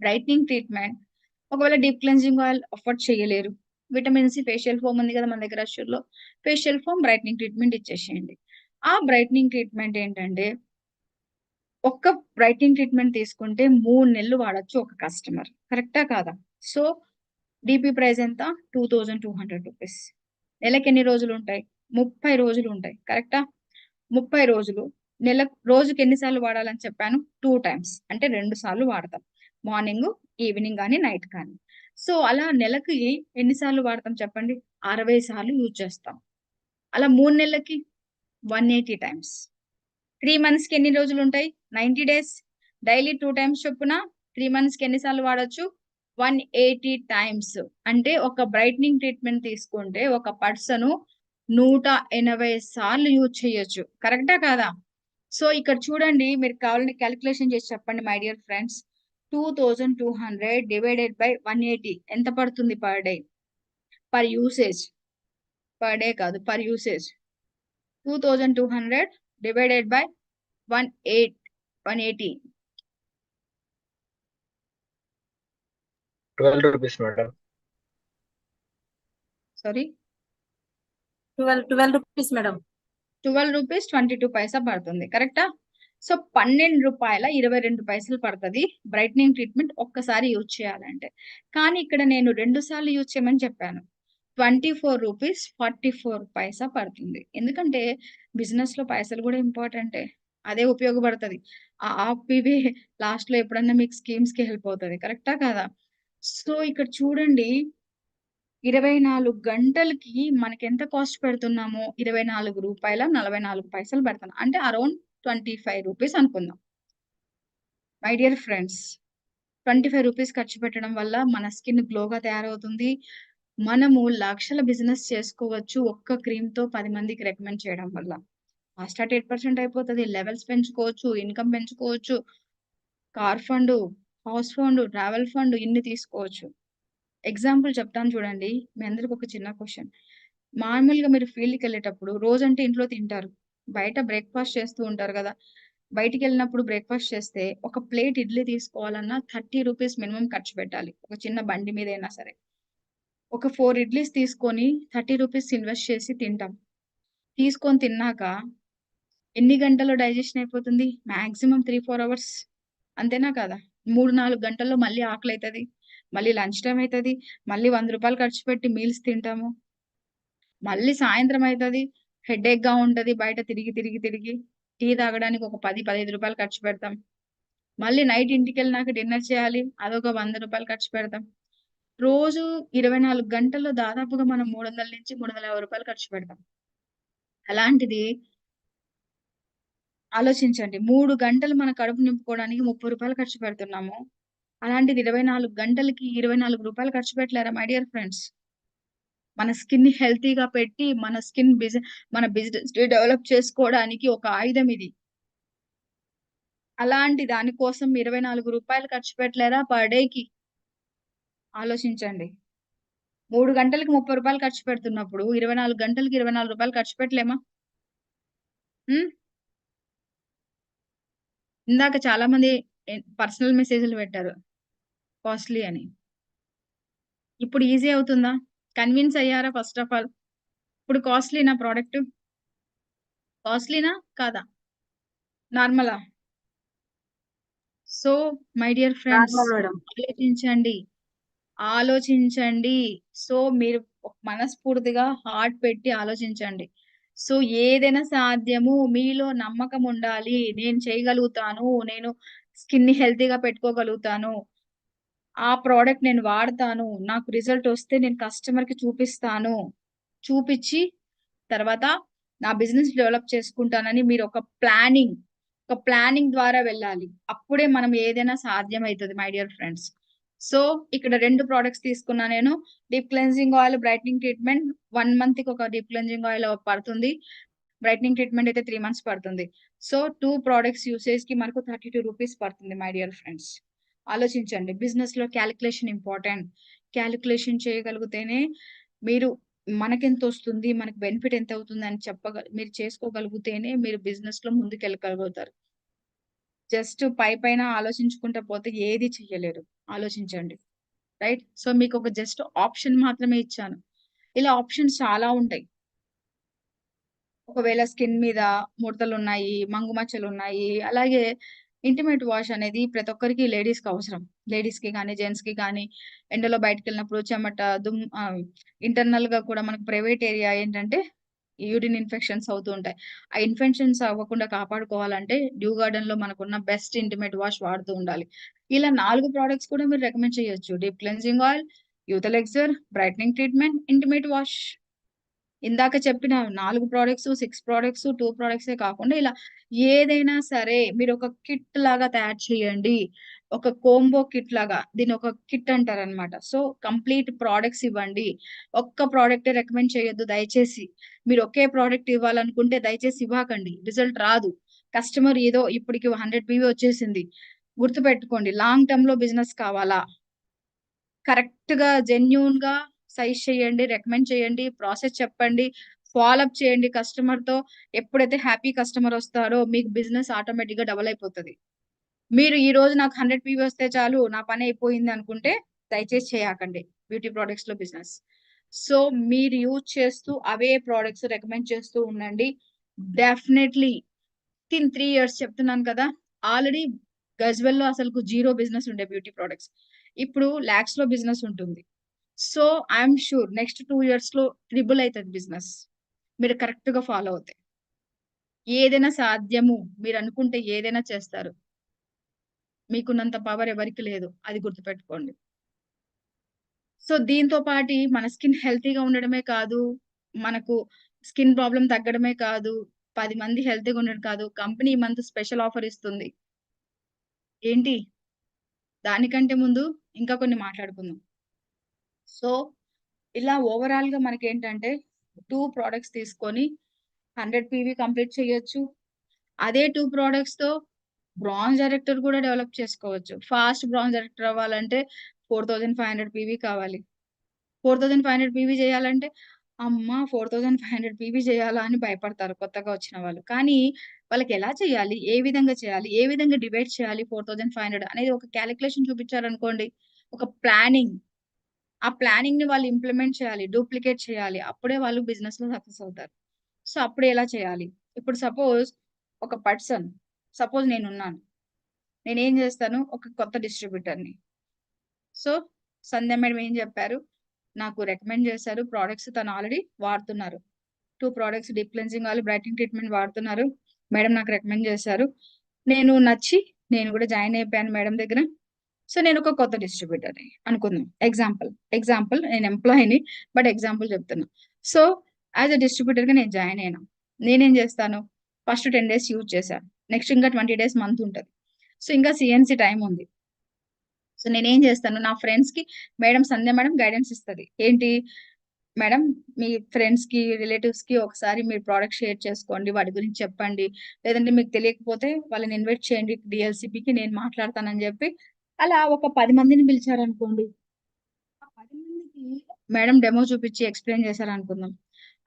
బ్రైట్నింగ్ ట్రీట్మెంట్ ఒకవేళ డీప్ క్లెన్జింగ్ ఆయిల్ అఫోర్డ్ చేయలేరు. విటమిన్ సి ఫేషియల్ ఫోమ్ ఉంది కదా మన దగ్గర అష్యూర్‌లో. ఫేషియల్ ఫోమ్ బ్రైట్నింగ్ ట్రీట్మెంట్ ఇచ్చేసేయండి. ఆ బ్రైట్నింగ్ ట్రీట్మెంట్ ఏంటంటే, ఒక్క బ్రైట్నింగ్ ట్రీట్మెంట్ తీసుకుంటే 3 నెలలు వాడొచ్చు ఒక కస్టమర్. కరెక్టా? కాదా? సో, డీపీ ప్రైస్ ఎంత? 2200 రూపీస్. నెలకెన్ని రోజులుంటాయి? 30 రోజులుంటాయి. కరెక్టా? 30 రోజులు. రోజుకి ఎన్ని సార్లు వాడాలని చెప్పాను? 2 టైమ్స్. అంటే 2 సార్లు వాడతాం. మార్నింగు, ఈవినింగ్ గాని, నైట్ కానీ. సో, అలా నెలకి ఎన్ని సార్లు వాడతాం చెప్పండి? 60 సార్లు యూజ్ చేస్తాం. అలా 3 నెలలకి 180 టైమ్స్. 3 మంత్స్‌కి ఎన్ని రోజులుంటాయి? 90 డేస్. డైలీ 2 టైమ్స్ చొప్పున 3 మంత్స్‌కి ఎన్ని సార్లు వాడొచ్చు? 180 టైమ్స్. అంటే ఒక బ్రైట్నింగ్ ట్రీట్మెంట్ తీసుకుంటే ఒక పర్సన్ 180 సార్లు యూజ్ చేయొచ్చు. కరెక్టా కాదా? సో ఇక్కడ చూడండి, మీరు కావాలంటే క్యాలిక్యులేషన్ చేసి చెప్పండి my dear friends. 2200 divided by 180 ఎంత పడుతుంది per day? Per usage. Per day కాదు, per usage. 2200 divided by 180. 12 rupees, madam. Sorry, 12 rupees, madam. 12 rupees 22 paisa పడుతుంది. కరెక్టా? సో 12 రూపాయల 22 పైసలు పడుతుంది బ్రైట్నింగ్ ట్రీట్మెంట్ ఒక్కసారి యూజ్ చేయాలంటే. కానీ ఇక్కడ నేను 2 సార్లు యూజ్ చేయమని చెప్పాను. 24 రూపీస్ 44 పైసా పడుతుంది. ఎందుకంటే బిజినెస్ లో పైసలు కూడా ఇంపార్టెంటే. అదే ఉపయోగపడుతుంది. ఆ ఆపివి లాస్ట్ లో ఎప్పుడన్నా మీకు స్కీమ్స్ కి హెల్ప్ అవుతుంది. కరెక్టా కదా? సో ఇక్కడ చూడండి, 24 గంటలకి మనకెంత కాస్ట్ పెడుతున్నామో రూ. 24.44 పెడుతున్నాం. అంటే అరౌండ్ 25 రూపీస్ అనుకుందాం. మై డియర్ ఫ్రెండ్స్, 25 రూపీస్ ఖర్చు పెట్టడం వల్ల మన స్కిన్ గ్లోగా తయారవుతుంది. మనము లక్షల బిజినెస్ చేసుకోవచ్చు ఒక్క క్రీమ్ తో 10 మందికి రికమెండ్ చేయడం వల్ల. ఫాస్ట్ అట్ 8% అయిపోతుంది. లెవెల్స్ పెంచుకోవచ్చు, ఇన్కమ్ పెంచుకోవచ్చు, car fund, house fund, travel fund ఇన్ని తీసుకోవచ్చు. ఎగ్జాంపుల్ చెప్తాను చూడండి. మీ అందరికి ఒక చిన్న క్వశ్చన్. మామూలుగా మీరు ఫీల్డ్కి వెళ్ళేటప్పుడు రోజంటే ఇంట్లో తింటారు, బయట బ్రేక్ఫాస్ట్ చేస్తూ ఉంటారు కదా. బయటికి వెళ్ళినప్పుడు బ్రేక్ఫాస్ట్ చేస్తే ఒక ప్లేట్ ఇడ్లీ తీసుకోవాలన్నా 30 రూపీస్ మినిమం ఖర్చు పెట్టాలి, ఒక చిన్న బండి మీద అయినా సరే. ఒక 4 ఇడ్లీస్ తీసుకొని 30 రూపీస్ ఇన్వెస్ట్ చేసి తింటాం. తీసుకొని తిన్నాక ఎన్ని గంటల్లో డైజెషన్ అయిపోతుంది? Maximum 3-4 hours. అంతేనా కదా? 3-4 గంటల్లో మళ్ళీ ఆకలి అవుతుంది, మళ్ళీ లంచ్ టైం అవుతుంది, మళ్ళీ 100 రూపాయలు ఖర్చు పెట్టి మీల్స్ తింటాము. మళ్ళీ సాయంత్రం అవుతుంది, హెడేక్ గా ఉంటది, బయట తిరిగి తిరిగి తిరిగి టీ తాగడానికి ఒక 10-15 రూపాయలు ఖర్చు పెడతాం. మళ్ళీ నైట్ ఇంటికి వెళ్ళినాక డిన్నర్ చేయాలి, అదొక 100 రూపాయలు ఖర్చు పెడతాం. రోజు 24 గంటల్లో దాదాపుగా మనం 300 నుంచి 350 రూపాయలు ఖర్చు పెడతాం. అలాంటిది ఆలోచించండి, 3 గంటలు మన కడుపు నింపుకోవడానికి 30 రూపాయలు ఖర్చు పెడుతున్నాము. అలాంటిది 24 గంటలకి 24 రూపాయలు ఖర్చు పెట్టలేరా మై డియర్ ఫ్రెండ్స్? మన స్కిన్ ని హెల్తీగా పెట్టి మన బిజినెస్ డెవలప్ చేసుకోవడానికి ఒక ఆయుధం ఇది. అలాంటి దానికోసం 24 రూపాయలు ఖర్చు పెట్టలేరా పర్ డేకి? ఆలోచించండి. 3 గంటలకి 30 రూపాయలు ఖర్చు పెడుతున్నప్పుడు 24 గంటలకి 24 రూపాయలు ఖర్చు పెట్టలేమా? ఇందాక చాలా మంది పర్సనల్ మెసేజ్లు పెట్టారు కాస్ట్లీ అని. ఇప్పుడు ఈజీ అవుతుందా? కన్విన్స్ అయ్యారా? ఫస్ట్ ఆఫ్ ఆల్, ఇప్పుడు కాస్ట్లీనా ప్రోడక్ట్? కాస్ట్లీనా కాదా? నార్మలా? సో మై డియర్ ఫ్రెండ్స్, ఆలోచించండి, ఆలోచించండి. సో మీరు మనస్ఫూర్తిగా హార్ట్ పెట్టి ఆలోచించండి. సో ఏదైనా సాధ్యము, మీలో నమ్మకం ఉండాలి. నేను చేయగలుగుతాను, నేను స్కిన్ ని హెల్తీగా పెట్టుకోగలుగుతాను, ఆ ప్రోడక్ట్ నేను వాడతాను, నాకు రిజల్ట్ వస్తే నేను కస్టమర్ కి చూపిస్తాను, చూపించి తర్వాత నా బిజినెస్ డెవలప్ చేసుకుంటానని మీరు ఒక ప్లానింగ్ ద్వారా వెళ్ళాలి. అప్పుడే మనం ఏదైనా సాధ్యం అవుతుంది మై డియర్ ఫ్రెండ్స్. సో ఇక్కడ 2 ప్రోడక్ట్స్ తీసుకున్నా నేను. Deep cleansing oil, brightening treatment. 1 month కి ఒక డీప్ క్లెన్జింగ్ ఆయిల్ పడుతుంది, బ్రైట్నింగ్ ట్రీట్మెంట్ అయితే 3 మంత్స్ పడుతుంది. సో 2 ప్రోడక్ట్స్ యూసేజ్ కి మనకు 32 రూపీస్ పడుతుంది మై డియర్ ఫ్రెండ్స్. ఆలోచించండి, బిజినెస్ లో క్యాలిక్యులేషన్ ఇంపార్టెంట్. క్యాలిక్యులేషన్ చేయగలిగితేనే మీరు మనకెంత వస్తుంది, మనకి బెనిఫిట్ ఎంత అవుతుంది అని మీరు చేసుకోగలిగితేనే మీరు బిజినెస్ లో ముందుకు వెళ్ళగలుగుతారు. జస్ట్ పైన ఆలోచించుకుంటా పోతే ఏది చెయ్యలేరు. ఆలోచించండి, రైట్? సో మీకు ఒక జస్ట్ ఆప్షన్ మాత్రమే ఇచ్చాను. ఇలా ఆప్షన్స్ చాలా ఉంటాయి. ఒకవేళ స్కిన్ మీద ముడతలు ఉన్నాయి, మంగు మచ్చలు ఉన్నాయి, అలాగే ఇంటిమేట్ వాష్ అనేది ప్రతి ఒక్కరికి లేడీస్ కి అవసరం. లేడీస్ కి కానీ జెంట్స్ కి కానీ ఎండలో బయటకు వెళ్ళినప్పుడు చెమట ఇంటర్నల్ గా కూడా మనకు ప్రైవేట్ ఏరియా ఏంటంటే యూరిన్ ఇన్ఫెక్షన్స్ అవుతూ ఉంటాయి. ఆ ఇన్ఫెక్షన్స్ అవ్వకుండా కాపాడుకోవాలంటే డ్యూ గార్డెన్ లో మనకున్న బెస్ట్ ఇంటిమేట్ వాష్ వాడుతూ ఉండాలి. ఇలా 4 ప్రోడక్ట్స్ కూడా మీరు రికమెండ్ చేయొచ్చు. Deep cleansing oil, youth elixir, brightening treatment, intimate wash. ఇందాక చెప్పిన 4 ప్రోడక్ట్స్, 6 ప్రోడక్ట్స్, 2 ప్రోడక్ట్సే కాకుండా ఇలా ఏదైనా సరే మీరు ఒక కిట్ లాగా తయారు చేయండి. ఒక కోంబో కిట్ లాగా దీన్ని ఒక కిట్ అంటారనమాట. సో కంప్లీట్ ప్రొడక్ట్స్ ఇవ్వండి. ఒక్క ప్రొడక్టే రికమెండ్ చేయొద్దు దయచేసి. మీరు ఒకే ప్రొడక్ట్ ఇవ్వాలనుకుంటే దయచేసి ఇవ్వకండి. రిజల్ట్ రాదు. కస్టమర్ ఏదో ఇప్పటికి 100 పీవీ వచ్చేసింది. గుర్తుపెట్టుకోండి లాంగ్ టర్మ్ లో బిజినెస్ కావాలా? కరెక్ట్ గా జెన్యూన్ గా సజెస్ట్ చేయండి, రికమెండ్ చేయండి, ప్రాసెస్ చెప్పండి, ఫాలో అప్ చేయండి కస్టమర్ తో. ఎప్పుడైతే హ్యాపీ కస్టమర్ వస్తారో మీకు బిజినెస్ ఆటోమేటిక్ గా డబుల్ అయిపోతది. మీరు ఈ రోజు నాకు 100 పీవీ వస్తే చాలు నా పని అయిపోయింది అనుకుంటే దయచేసి చేయకండి బ్యూటీ ప్రొడక్ట్స్ లో బిజినెస్. సో మీరు యూజ్ చేస్తూ అవే ప్రొడక్ట్స్ రికమెండ్ చేస్తూ ఉండండి. డెఫినెట్లీ వితిన్ 3 ఇయర్స్ చెప్తున్నాను కదా! ఆల్రెడీ గజ్వెల్‌లో అసలుకు జీరో బిజినెస్ ఉండే బ్యూటీ ప్రొడక్ట్స్. ఇప్పుడు లాక్స్‌లో బిజినెస్ ఉంటుంది. So I am sure next 2 ఇయర్స్‌లో ట్రిపుల్ అయితది బిజినెస్. మీరు కరెక్ట్‌గా ఫాలో అవుతే. ఏదైనా సాధ్యము. మీరనుకుంటే ఏదైనా చేస్తారు. మీకున్నంత పవర్ ఎవరికీ లేదు. అది గుర్తుపెట్టుకోండి. సో దీంతో పాటి మన స్కిన్ హెల్తీగా ఉండడమే కాదు, మనకు స్కిన్ ప్రాబ్లమ్ తగ్గడమే కాదు, 10 మంది హెల్తీగా ఉండడం కాదు, కంపెనీ ఈ మంత్ స్పెషల్ ఆఫర్ ఇస్తుంది. ఏంటి? దానికంటే ముందు ఇంకా కొన్ని మాట్లాడుకుందాం. సో, ఇలా ఓవరాల్‌గా మనకేంటంటే 2 ప్రొడక్ట్స్ తీసుకొని 100 పీవీ కంప్లీట్ చేయొచ్చు. అదే 2 ప్రొడక్ట్స్‌తో బ్రాంజ్ డైరెక్టర్ కూడా డెవలప్ చేసుకోవచ్చు. ఫాస్ట్ బ్రాంజ్ డైరెక్టర్ అవ్వాలంటే 4500 పీవీ కావాలి. 4500 పీవీ చేయాలంటే, అమ్మా! 4500 పీవీ చేయాలా అని భయపడతారు కొత్తగా వచ్చిన వాళ్ళు. కానీ వాళ్ళకెలా చేయాలి? ఏ విధంగా చేయాలి? ఏ విధంగా డివైడ్ చేయాలి 4500 అనేది ఒక కాలిక్యులేషన్ చూపించారనుకోండి. ఒక ప్లానింగ్. ఆ ప్లానింగ్‌ని వాళ్ళు ఇంప్లిమెంట్ చేయాలి. డూప్లికేట్ చేయాలి. అప్పుడే వాళ్ళు బిజినెస్‌లో సక్సెస్ అవుతారు. సో, అప్పుడు ఎలా చేయాలి? ఇప్పుడు ఒక పర్సన్ సపోజ్ నేనున్నాను. నేనేం చేస్తాను? ఒక కొత్త డిస్ట్రిబ్యూటర్‌ని. సో, సంధ్య మేడం ఏం చెప్పారు? నాకు రికమెండ్ చేశారు. ప్రొడక్ట్స్ తను ఆల్రెడీ వాడుతున్నారు. 2 products deep cleansing oil, brightening treatment వాడుతున్నారు. మేడం నాకు రికమెండ్ చేశారు. నేను నచ్చి నేను కూడా జాయిన్ అయిపోయాను మేడం దగ్గర. సో, నేనొక కొత్త డిస్ట్రిబ్యూటర్‌ని అనుకుందాం. ఎగ్జాంపుల్ నేను ఎంప్లాయీని. బట్ ఎగ్జాంపుల్ చెప్తున్నా. సో, యాస్ ఎ డిస్ట్రిబ్యూటర్‌గా నేను జాయిన్ అయినా. నేనేం చేస్తాను? ఫస్ట్ 10 డేస్ యూజ్ చేశా. నెక్స్ట్ ఇంకా 20 డేస్ మంత్ ఉంటది. సో, ఇంకా సీఎన్‌సీ టైమ్ ఉంది. సో, నేనేం చేస్తాను? నా ఫ్రెండ్స్‌కి మేడం సంధ్య మేడం గైడెన్స్ ఇస్తది. ఏంటి? మేడం మీ ఫ్రెండ్స్‌కి, రిలేటివ్స్‌కి ఒకసారి మీరు ప్రొడక్ట్ షేర్ చేసుకోండి. వాటి గురించి చెప్పండి. లేదంటే మీకు తెలియకపోతే వాళ్ళని ఇన్వైట్ చేయండి డీఎల్‌సీపీకి నేను మాట్లాడతానని జెప్పి, అలా ఒక 10 మందిని పిలిచారనుకోండి. ఆ 10 మందికి మేడం డెమో చూపించి ఎక్స్‌ప్లెయిన్ చేశారనుకుందాం.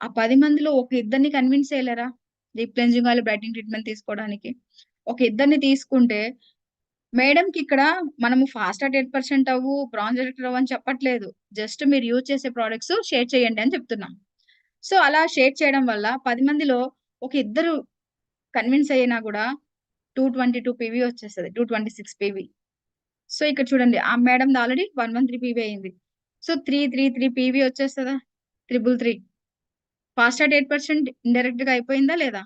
ఆ 10 మందిలో ఒక ఇద్దరిని కన్విన్స్ చేయలేరా? Deep cleansing oil, brightening treatment తీసుకోవడానికి. ఒక ఇద్దరిని తీసుకుంటే మేడంకిక్కడ మనము ఫాస్ట్ అట్ 8% అవ్వు, బ్రాంజ్ డైరెక్టర్ అవ్వు అని చెప్పట్లేదు. జస్ట్ మీరు యూజ్ చేసే ప్రొడక్ట్స్ షేర్ చేయండి అని చెప్తున్నాం. సో, అలా షేర్ చేయడం వల్ల 10 మందిలో ఒక ఇద్దరు కన్విన్స్ అయినా గూడా 222 పీవీ వచ్చేస్తది. 226 పీవీ. సో, ఇక్కడ చూడండి ఆ మేడంది ఆల్రెడీ 113 పీవీ అయింది. సో, 333 పీవీ వచ్చేస్తదా? 333 ఫాస్ట్ అట్ 8% ఇండైరెక్ట్‌గా అయిపోయిందా లేదా?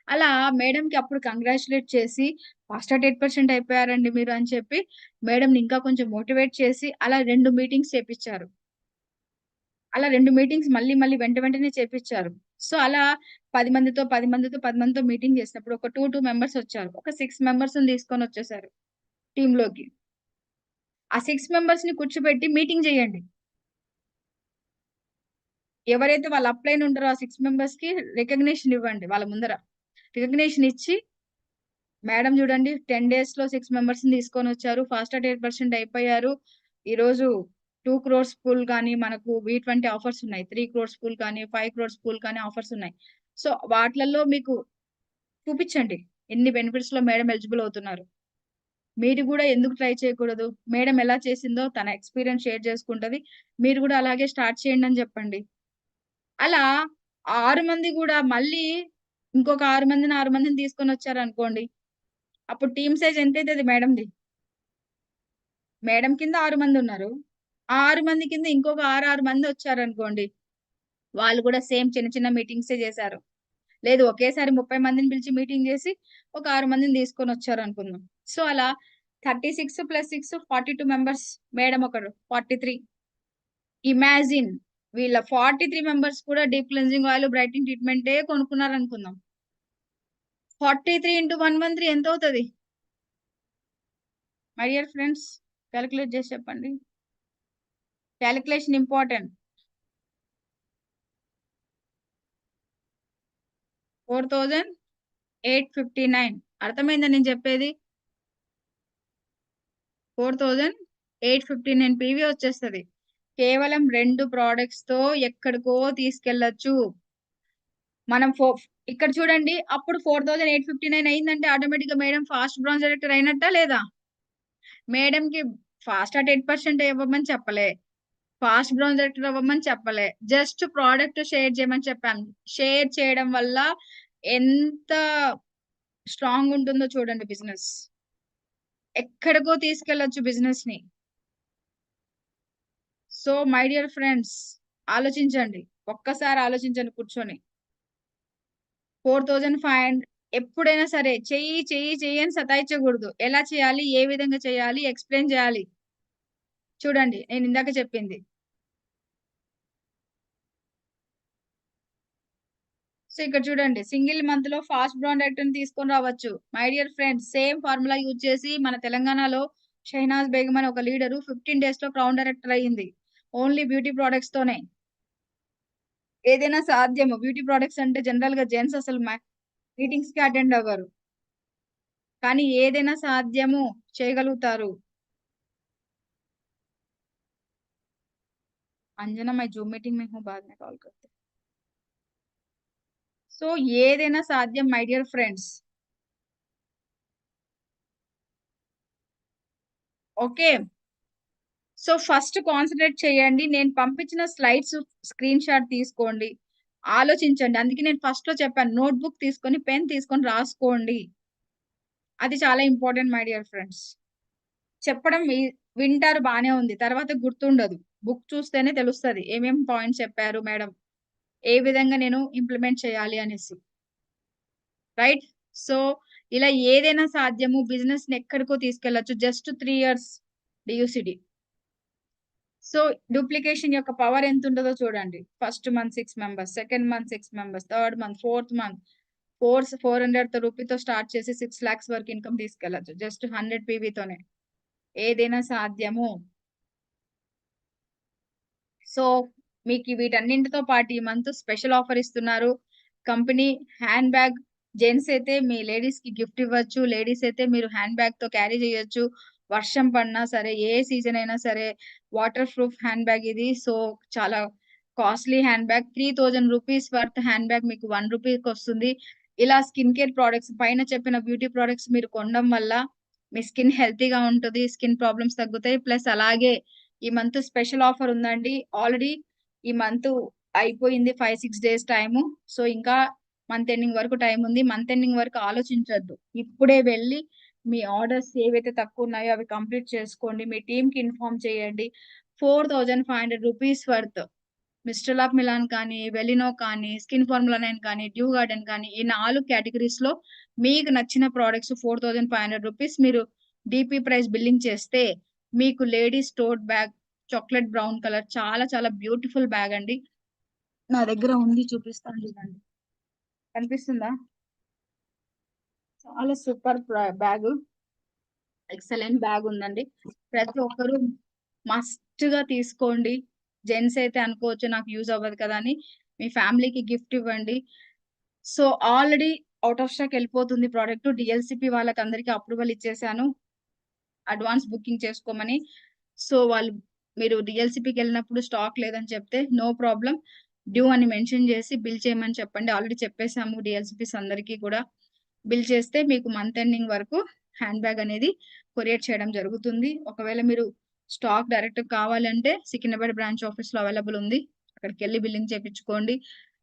అలా మేడంకి అప్పుడు కంగ్రాచ్యులేట్ చేసి, ఫాస్ట్ అట్ 8% అయిపోయారండి మీరు అని చెప్పి, మేడంని ఇంకా కొంచెం మోటివేట్ చేసి, అలా 2 మీటింగ్స్ చేపిచ్చారు. అలా 2 మీటింగ్స్ మళ్ళీ, మళ్ళీ వెంటనే చేపిచ్చారు. సో, అలా 10 మందితో, 10 మందితో, 10 మందితో మీటింగ్ చేసినప్పుడు ఒక 2 మెంబర్స్ వచ్చారు. ఒక 6 మెంబర్స్‌ని తీసుకొనొచ్చేసారు టీమ్‌లోకి. ఆ 6 మెంబర్స్‌ని కూర్చోబెట్టి మీటింగ్ చేయండి. ఎవరైతే వాళ్ళ అప్‌లైన్ ఉంటారో ఆ 6 మెంబర్స్‌కి రికగ్నిషన్ ఇవ్వండి వాళ్ళ ముందర. రికగ్నిషన్ ఇచ్చి మేడం చూడండి 10 డేస్‌లో 6 మెంబర్స్‌ని తీసుకొనొచ్చారు. ఫాస్ట్ అట్ 8% అయిపోయారు. ఈరోజు 2 క్రోర్స్ పూల్ గాని, మనకు వి20 ఆఫర్స్ ఉన్నాయి. 3 క్రోర్స్ పూల్ కానీ, 5 క్రోర్స్ పూల్ కానీ ఆఫర్స్ ఉన్నాయి. సో, వాటిలల్లో మీకు చూపిచ్చండి. ఎన్ని బెనిఫిట్స్‌లో మేడం ఎలిజిబుల్ అవుతున్నారు. మీరు గూడా ఎందుకు ట్రై చేయకూడదు? మేడం ఎలా చేసిందో తన ఎక్స్‌పీరియన్స్ షేర్ చేసుకుంటది. మీరు గూడా అలాగే స్టార్ట్ చేయండని జెప్పండి. అలా 6 మంది గూడా మళ్ళీ ఇంకొక 6 మందిని తీసుకొనొచ్చారనుకోండి. అప్పుడు టీమ్ సైజ్ ఎంతైతది మేడంది? మేడం కింద 6 మందున్నారు. ఆ 6 మంది కింద ఇంకొక 6 మందొచ్చారనుకోండి. వాళ్ళు గూడా సేమ్ చిన్న చిన్న మీటింగ్సే జేశారు. లేదు ఒకేసారి 30 మందిని పిలిచి మీటింగ్ జేసి ఒక 6 మందిని తీసుకొనొచ్చారనుకుందాం. సో, అలా 36 + 6 42 మెంబర్స్. మేడం ఒకరు 43. ఇమాజిన్ వీళ్ళ 43 మెంబర్స్ కూడా డీప్ క్లెన్జింగ్ ఆయిల్, బ్రైట్నింగ్ ట్రీట్మెంటే కొనుక్కున్నారనుకుందాం. 43 × 113 ఎంతవుతది? మై డియర్ ఫ్రెండ్స్, క్యాలిక్యులేట్ చేసి చెప్పండి. Calculation important. 4859. అర్థమైందా నేను చెప్పేది? 4859 పీవీ వచ్చేస్తది. కేవలం 2 ప్రొడక్ట్స్ తో ఎక్కడికో తీసుకెళ్లొచ్చు. మనం ఇక్కడ చూడండి, అప్పుడు 4859 అయిందంటే ఆటోమేటిక్‌గా మేడం ఫాస్ట్ బ్రౌన్ డైరెక్టర్ అయినట్టా లేదా? మేడంకి ఫాస్ట్ 10% ఇవ్వమని చెప్పలే. ఫాస్ట్ బ్రౌన్ డైరెక్టర్ అవ్వమని చెప్పలే. జస్ట్ ప్రొడక్ట్ షేర్ చేయమని చెప్పాం. షేర్ చేయడం వల్ల ఎంత స్ట్రాంగ్ ఉంటుందో చూడండి బిజినెస్. ఎక్కడికో తీసుకెళ్లొచ్చు బిజినెస్‌ని. సో మై డియర్ ఫ్రెండ్స్, ఆలోచించండి. ఒక్కసారి ఆలోచించండి కూర్చొని. 4500 ఎప్పుడైనా సరే చెయ్యి అని సతాయించకూడదు. ఎలా చేయాలి? ఏ విధంగా చేయాలి? ఎక్స్‌ప్లెయిన్ చేయాలి. చూడండి నేను ఇందాక చెప్పింది. సో ఇక్కడ చూడండి, సింగిల్ మంత్‌లో ఫాస్ట్ బ్రౌన్ డైరెక్టర్‌ని తీసుకొని రావచ్చు. My dear friends, same formula use చేసి మన తెలంగాణలో షెహనాజ్ బేగం అనే ఒక లీడరు 15 డేస్‌లో క్రౌన్ డైరెక్టర్ అయింది. ఓన్లీ బ్యూటీ ప్రొడక్ట్స్ తోనే. ఏదైనా సాధ్యము. బ్యూటీ ప్రొడక్ట్స్ అంటే జనరల్‌గా జెంట్స్ అసలు మీటింగ్స్‌కి అటెండ్ అవ్వరు. కానీ ఏదైనా సాధ్యము. చేయగలుగుతారు. అంజనా मैं ज़ूम मीटिंग में हूँ बाद में कॉल करते हैं. సో ఏదైనా సాధ్యం my dear friends. Okay. So first concentrate చేయండి. నేను పంపించిన స్లైడ్స్ స్క్రీన్ షాట్ తీసుకోండి. ఆలోచించండి. అందుకే నేను ఫస్ట్‌లో చెప్పాను. నోట్‌బుక్ తీసుకొని, పెన్ తీసుకొని రాసుకోండి. అది చాలా ఇంపార్టెంట్ మై డియర్ ఫ్రెండ్స్. చెప్పడం వింటారు బానే ఉంది. తర్వాత గుర్తుండదు. బుక్ చూస్తేనే తెలుస్తది. ఏమేం పాయింట్స్ చెప్పారు మేడం. ఏ విధంగా నేను ఇంప్లిమెంట్ చేయాలి అనేసి. రైట్? సో ఇలా ఏదైనా సాధ్యము. బిజినెస్‌ని ఎక్కడికో తీసుకెళ్లొచ్చు. Just 3 years DUCD. So duplication యొక్క పవర్ ఎంతుంటదో చూడండి. First month 6 members, second month 6 members, third month, fourth month 400 రూపీ‌తో స్టార్ట్ చేసి 6 లాక్స్ వరకు ఇన్‌కమ్ తీసుకెళ్లొచ్చు. జస్ట్ 100 పీవీతోనే. ఏదైనా సాధ్యము. సో మీకు వీటన్నింటితో పాటు ఈ మంత్ స్పెషల్ ఆఫర్ ఇస్తున్నారు. Company hand bag. జెంట్స్ అయితే మీ లేడీస్‌కి గిఫ్ట్ ఇవ్వచ్చు. లేడీస్ అయితే మీరు హ్యాండ్ బ్యాగ్‌తో క్యారీ చేయొచ్చు. వర్షం పడినా సరే, ఏ సీజన్ అయినా సరే వాటర్ ప్రూఫ్ హ్యాండ్ బ్యాగ్ ఇది. సో చాలా costly hand bag. 3000 rupees worth hand bag మీకు 1 రూపీకొస్తుంది. ఇలా స్కిన్ కేర్ ప్రొడక్ట్స్ పైన చెప్పిన బ్యూటీ ప్రొడక్ట్స్ మీరు కొనడం వల్ల మీ స్కిన్ హెల్తీగా ఉంటది. స్కిన్ ప్రాబ్లమ్స్ తగ్గుతాయి. ప్లస్ అలాగే ఈ మంత్ స్పెషల్ ఆఫర్ ఉందండి. ఆల్రెడీ ఈ మంత్ అయిపోయింది. 5, 6 డేస్ టైము. సో ఇంకా మంత్ ఎండింగ్ వరకు టైం ఉంది. మంత్ ఎండింగ్ వరకు ఆలోచించొద్దు. ఇప్పుడే వెళ్లి మీ ఆర్డర్స్ ఏవైతే తక్కువున్నాయో అవి కంప్లీట్ చేసుకోండి. మీ టీమ్‌కి ఇన్ఫార్మ్ చేయండి. 4500 రూపీస్ వర్త్ మిస్టర్ లాక్ మిలాన్ కానీ, వెలినో కానీ, స్కిన్ ఫార్ములా 9 కానీ, డ్యూ గార్డెన్ కానీ ఈ 4 కేటగరీస్‌లో మీకు నచ్చిన ప్రొడక్ట్స్ 4500 రూపీస్ మీరు డీపీ ప్రైస్ బిల్లింగ్ చేస్తే మీకు ladies tote bag chocolate brown colour చాలా చాలా బ్యూటిఫుల్ బ్యాగ్ అండి. నా దగ్గర ఉంది చూపిస్తాను చూడండి. కనిపిస్తుందా? చాలా సూపర్ బ్యాగు. ఎక్సలెంట్ బ్యాగ్ ఉందండి. ప్రతి ఒక్కరు మస్ట్‌గా తీసుకోండి. జెంట్స్ అయితే అనుకోవచ్చు నాకు యూజ్ అవ్వదు కదా అని. మీ ఫ్యామిలీకి గిఫ్ట్ ఇవ్వండి. So already out of stock ఎళ్ళిపోతుంది ప్రొడక్ట్. డీఎల్‌సీపీ వాళ్ళకందరికి అప్రూవల్ ఇచ్చేసాను. అడ్వాన్స్ బుకింగ్ చేసుకోమని. సో మీరు డీఎల్‌సీపీకెళ్ళినప్పుడు స్టాక్ లేదని చెప్తే నో ప్రాబ్లమ్. డ్యూ అని మెన్షన్ చేసి బిల్ చేయమని చెప్పండి. ఆల్రెడీ చెప్పేసాము డీఎల్‌సీపీస్ అందరికీ కూడా. బిల్ చేస్తే మీకు మంత్ ఎండింగ్ వరకు హ్యాండ్ బ్యాగ్ అనేది కొరియర్ చేయడం జరుగుతుంది. ఒకవేళ మీరు స్టాక్ డైరెక్ట్ కావాలంటే సికింద్రాబాద్ బ్రాంచ్ ఆఫీస్‌లో అవైలబుల్ ఉంది. అక్కడికెళ్ళి బిల్లింగ్ చేపించుకోండి.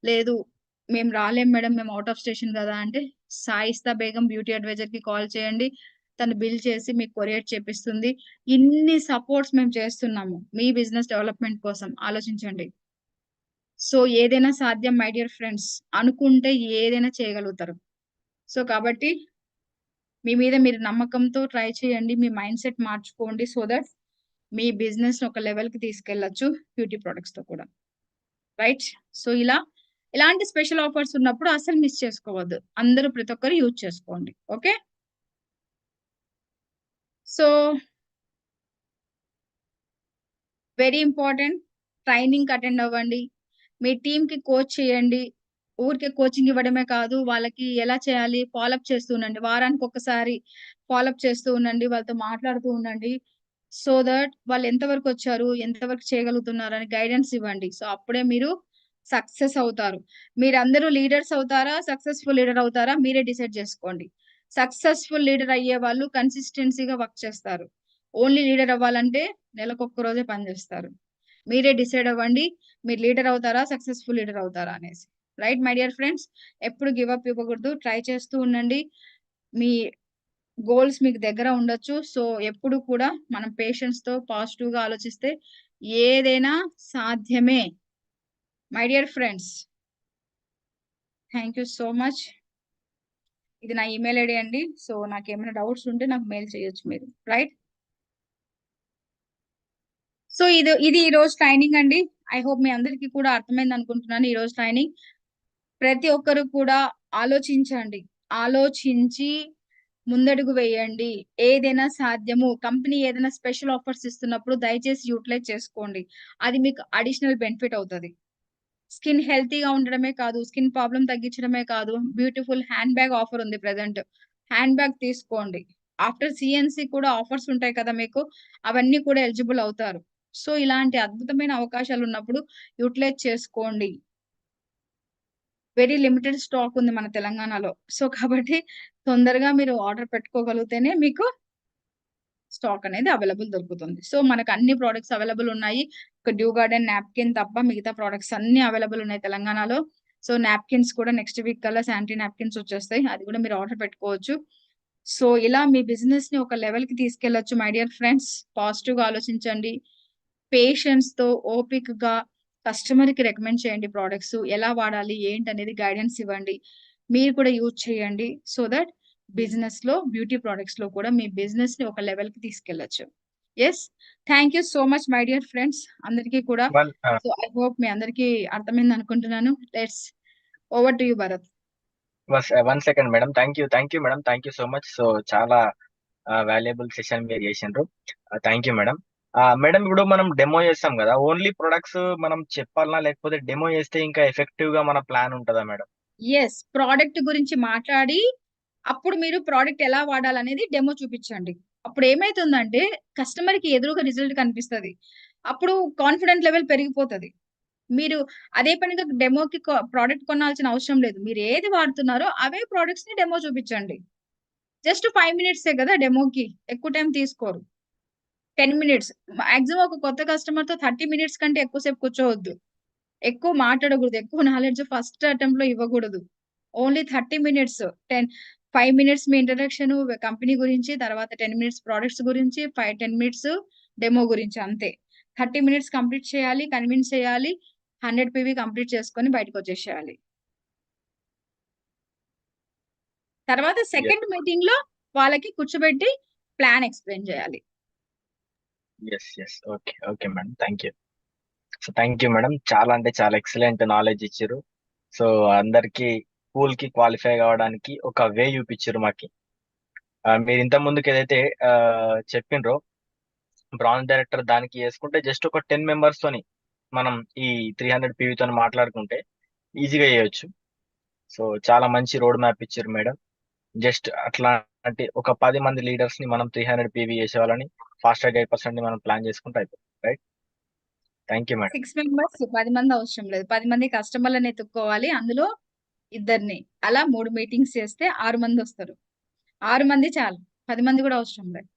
లేదు మేము రాలేం మేడం మేము ఔట్ ఆఫ్ స్టేషన్ గదా! అంటే సాయిస్తా బేగం బ్యూటీ అడ్వైజర్‌కి కాల్ చేయండి. తను బిల్ చేసి మీకు కొరియర్ చేపిస్తుంది. ఇన్ని సపోర్ట్స్ మేము చేస్తున్నాము. మీ బిజినెస్ డెవలప్‌మెంట్ కోసం ఆలోచించండి. సో ఏదైనా సాధ్యం మై డియర్ ఫ్రెండ్స్. అనుకుంటే ఏదైనా చేయగలుగుతారు. సో కాబట్టి మీ మీద మీరు నమ్మకంతో ట్రై చేయండి. మీ మైండ్‌సెట్ మార్చుకోండి. సో థట్ మీ బిజినెస్‌ని ఒక లెవెల్‌కి తీసుకెళ్లొచ్చు బ్యూటీ ప్రొడక్ట్స్‌తో కూడా. రైట్? సో ఇలాంటి స్పెషల్ ఆఫర్స్ ఉన్నప్పుడు అస్సలు మిస్ చేసుకోవద్దు. అందరూ ప్రతి ఒక్కరు యూజ్ చేసుకోండి. Okay? So very important, training attend అవ్వండి, మీ టీమ్ కి కోచ్ చేయండి. ఊరికే కోచింగ్ ఇవ్వడమే కాదు, వాళ్ళకి ఎలా చేయాలి ఫాలోఅప్ చేస్తూ ఉండండి. వారానికి ఒకసారి ఫాలోఅప్ చేస్తూ ఉండండి, వాళ్ళతో మాట్లాడుతూ ఉండండి. సో దట్ వాళ్ళు ఎంతవరకు వచ్చారు, ఎంతవరకు చేయగలుగుతున్నారు అని గైడెన్స్ ఇవ్వండి. సో అప్పుడే మీరు సక్సెస్ అవుతారు. మీరందరూ లీడర్స్ అవుతారా, సక్సెస్ఫుల్ లీడర్ అవుతారా, మీరే డిసైడ్ చేసుకోండి. సక్సెస్ఫుల్ లీడర్ అయ్యే వాళ్ళు కన్సిస్టెన్సీగా వర్క్ చేస్తారు. ఓన్లీ లీడర్ అవ్వాలంటే నెలకొక్క రోజే పనిచేస్తారు. మీరే డిసైడ్ అవ్వండి, మీరు లీడర్ అవుతారా, సక్సెస్ఫుల్ లీడర్ అవుతారా అనేసి. రైట్ మై డియర్ ఫ్రెండ్స్, ఎప్పుడు గివ్ అప్ ఇవ్వకూడదు, ట్రై చేస్తూ ఉండండి. మీ గోల్స్ మీకు దగ్గర ఉండొచ్చు. సో ఎప్పుడు కూడా మనం పేషెన్స్ తో పాజిటివ్ గా ఆలోచిస్తే ఏదైనా సాధ్యమే. My dear friends, thank you so much. ఇది నా ఈమెయిల్ ఐడి అండి. సో నాకు ఏమైనా డౌట్స్ ఉంటే నాకు మెయిల్ చేయొచ్చు మీరు. రైట్. సో ఇది ఈ రోజు ట్రైనింగ్ అండి. ఐ హోప్ మీ అందరికీ కూడా అర్థమైంది అనుకుంటున్నాను ఈ రోజు ట్రైనింగ్. ప్రతి ఒక్కరు కూడా ఆలోచించండి. ఆలోచించి ముందడుగు వేయండి. ఏదైనా సాధ్యము. కంపెనీ ఏదైనా స్పెషల్ ఆఫర్స్ ఇస్తున్నప్పుడు దయచేసి యూటిలైజ్ చేసుకోండి. అది మీకు అడిషనల్ బెనిఫిట్ అవుతది. స్కిన్ హెల్తీగా ఉండడమే కాదు, స్కిన్ ప్రాబ్లమ్ తగ్గించడమే కాదు, బ్యూటిఫుల్ హ్యాండ్ బ్యాగ్ ఆఫర్ ఉంది ప్రెజెంట్. హ్యాండ్ బ్యాగ్ తీసుకోండి. ఆఫ్టర్ సీఎన్‌సి కూడా ఆఫర్స్ ఉంటాయి కదా మీకు. అవన్నీ కూడా ఎలిజిబుల్ అవుతారు. సో ఇలాంటి అద్భుతమైన అవకాశాలు ఉన్నప్పుడు యూటిలైజ్ చేసుకోండి. వెరీ లిమిటెడ్ స్టాక్ ఉంది మన తెలంగాణలో. సో కాబట్టి తొందరగా మీరు ఆర్డర్ పెట్టుకోగలిగితేనే మీకు స్టాక్ అనేది అవైలబుల్ దొరుకుతుంది. సో మనకు అన్ని ప్రొడక్ట్స్ అవైలబుల్ ఉన్నాయి. ఒక డ్యూ గార్డెన్ నాప్కిన్ తప్ప మిగతా ప్రొడక్ట్స్ అన్ని అవైలబుల్ ఉన్నాయి తెలంగాణలో. సో నాప్కిన్స్ కూడా నెక్స్ట్ వీక్ కల్లా శానిటరీ నాప్కిన్స్ వచ్చేస్తాయి. అది కూడా మీరు ఆర్డర్ పెట్టుకోవచ్చు. సో ఇలా మీ బిజినెస్ ని ఒక లెవెల్ కి తీసుకెళ్లొచ్చు మై డియర్ ఫ్రెండ్స్. పాజిటివ్ గా ఆలోచించండి. పేషెన్స్ తో ఓపికగా కస్టమర్ కి రికమెండ్ చేయండి ప్రొడక్ట్స్. ఎలా వాడాలి ఏంటనేది గైడెన్స్ ఇవ్వండి. మీరు కూడా యూజ్ చేయండి. సో దట్ బిజినెస్ లో బ్యూటీ ప్రొడక్ట్స్ లో కూడా మీ బిజినెస్ ని ఒక లెవెల్ కి తీసుకెళ్లొచ్చు. Yes. Thank you so much my dear friends అందరికీ కూడా. వన్ సో ఐ హోప్ మీ అందరికీ అర్థమైంది అనుకుంటున్నాను. Let's over to you Bharat. One second madam. Thank you madam. Thank you so much. So చాలా వాల్యుబుల్ సెషన్ మీరు చేసిండ్రు. Thank you madam. మేడం ఇప్పుడు మనం డెమో చేస్తాం కదా, ఓన్లీ ప్రొడక్ట్స్ మనం చెప్పాలనా, లేకపోతే డెమో చేస్తే ఇంకా ఎఫెక్టివ్ గా మన ప్లాన్ ఉంటుందా మేడం? యెస్. ప్రోడక్ట్ గురించి మాట్లాడి అప్పుడు మీరు ప్రోడక్ట్ ఎలా వాడాలనేది డెమో చూపించండి. అప్పుడు ఏమైతుందంటే కస్టమర్ కి ఎదురుగా రిజల్ట్ కనిపిస్తది. అప్పుడు కాన్ఫిడెంట్ లెవెల్ పెరిగిపోతది. మీరు అదే పనిగా డెమోకి ప్రోడక్ట్ కొనాల్సిన అవసరం లేదు. మీరు ఏది వాడుతున్నారో అవే ప్రొడక్ట్స్ ని డెమో చూపించండి. జస్ట్ 5 మినిట్సే కదా డెమోకి. ఎక్కువ టైం తీసుకోరు. 10 మినిట్స్. మాక్సిమం ఒక కొత్త కస్టమర్‌తో 30 మినిట్స్ కంటే ఎక్కువ సేపు కూర్చోవద్దు. ఎక్కువ మాట్లాడకూడదు. ఎక్కువ నాలెడ్జ్ ఫస్ట్ అటెంప్ట్‌లో ఇవ్వకూడదు. Only 30 minutes. 5 మినిట్స్ మీ ఇంట్రడక్షన్ కంపెనీ గురించి, తర్వాత 10 మినిట్స్ ప్రొడక్ట్స్ గురించి, 10 మినిట్స్ డెమో గురించి అంతే. 30 మినిట్స్ కంప్లీట్ చేయాలి, కన్విన్స్ చేయాలి. 100 పీవీ కంప్లీట్ చేసుకొని బయటకొచ్చేసేయాలి. తర్వాత సెకండ్ మీటింగ్‌లో వాళ్ళకి కూర్చోబెట్టి ప్లాన్ ఎక్స్‌ప్లెయిన్ చేయాలి. Okay madam. So thank you madam. చాలా అంటే చాలా ఎక్సలెంట్ నాలెడ్జ్ ఇచ్చారు. సో అందరికి స్కూల్ కి క్వాలిఫై కావడానికి ఒక వే చూపించారు మాకి. మీరు ఇంత ముందుకు ఏదైతే చెప్పిండ్రో బ్రాంచ్ డైరెక్టర్ దానికి చేసుకుంటే జస్ట్ ఒక 10 మెంబర్స్ తోని మనం ఈ 300 పీవీ తోని మాట్లాడుకుంటే ఈజీగా చేయొచ్చు. సో చాలా మంచి రోడ్ మ్యాప్ ఇచ్చారు మేడం. జస్ట్ అట్లాంటి ఒక 10 మంది లీడర్స్ ని మనం 300 పీవీ చేసేవాళ్ళని ఫాస్ట్ గా 8% ని మనం ప్లాన్ చేసుకుంటే అయిపోతుంది. Right. Thank you madam. 6 members 10 మంది అవసరం లేదు. 10 మంది కస్టమర్‌లని ఎతుక్కోవాలి. అందులో ఇద్దరిని. అలా 3 మీటింగ్స్ చేస్తే 6 మంది వస్తారు. 6 మంది చాలు. 10 మంది కూడా అవసరం లేదు.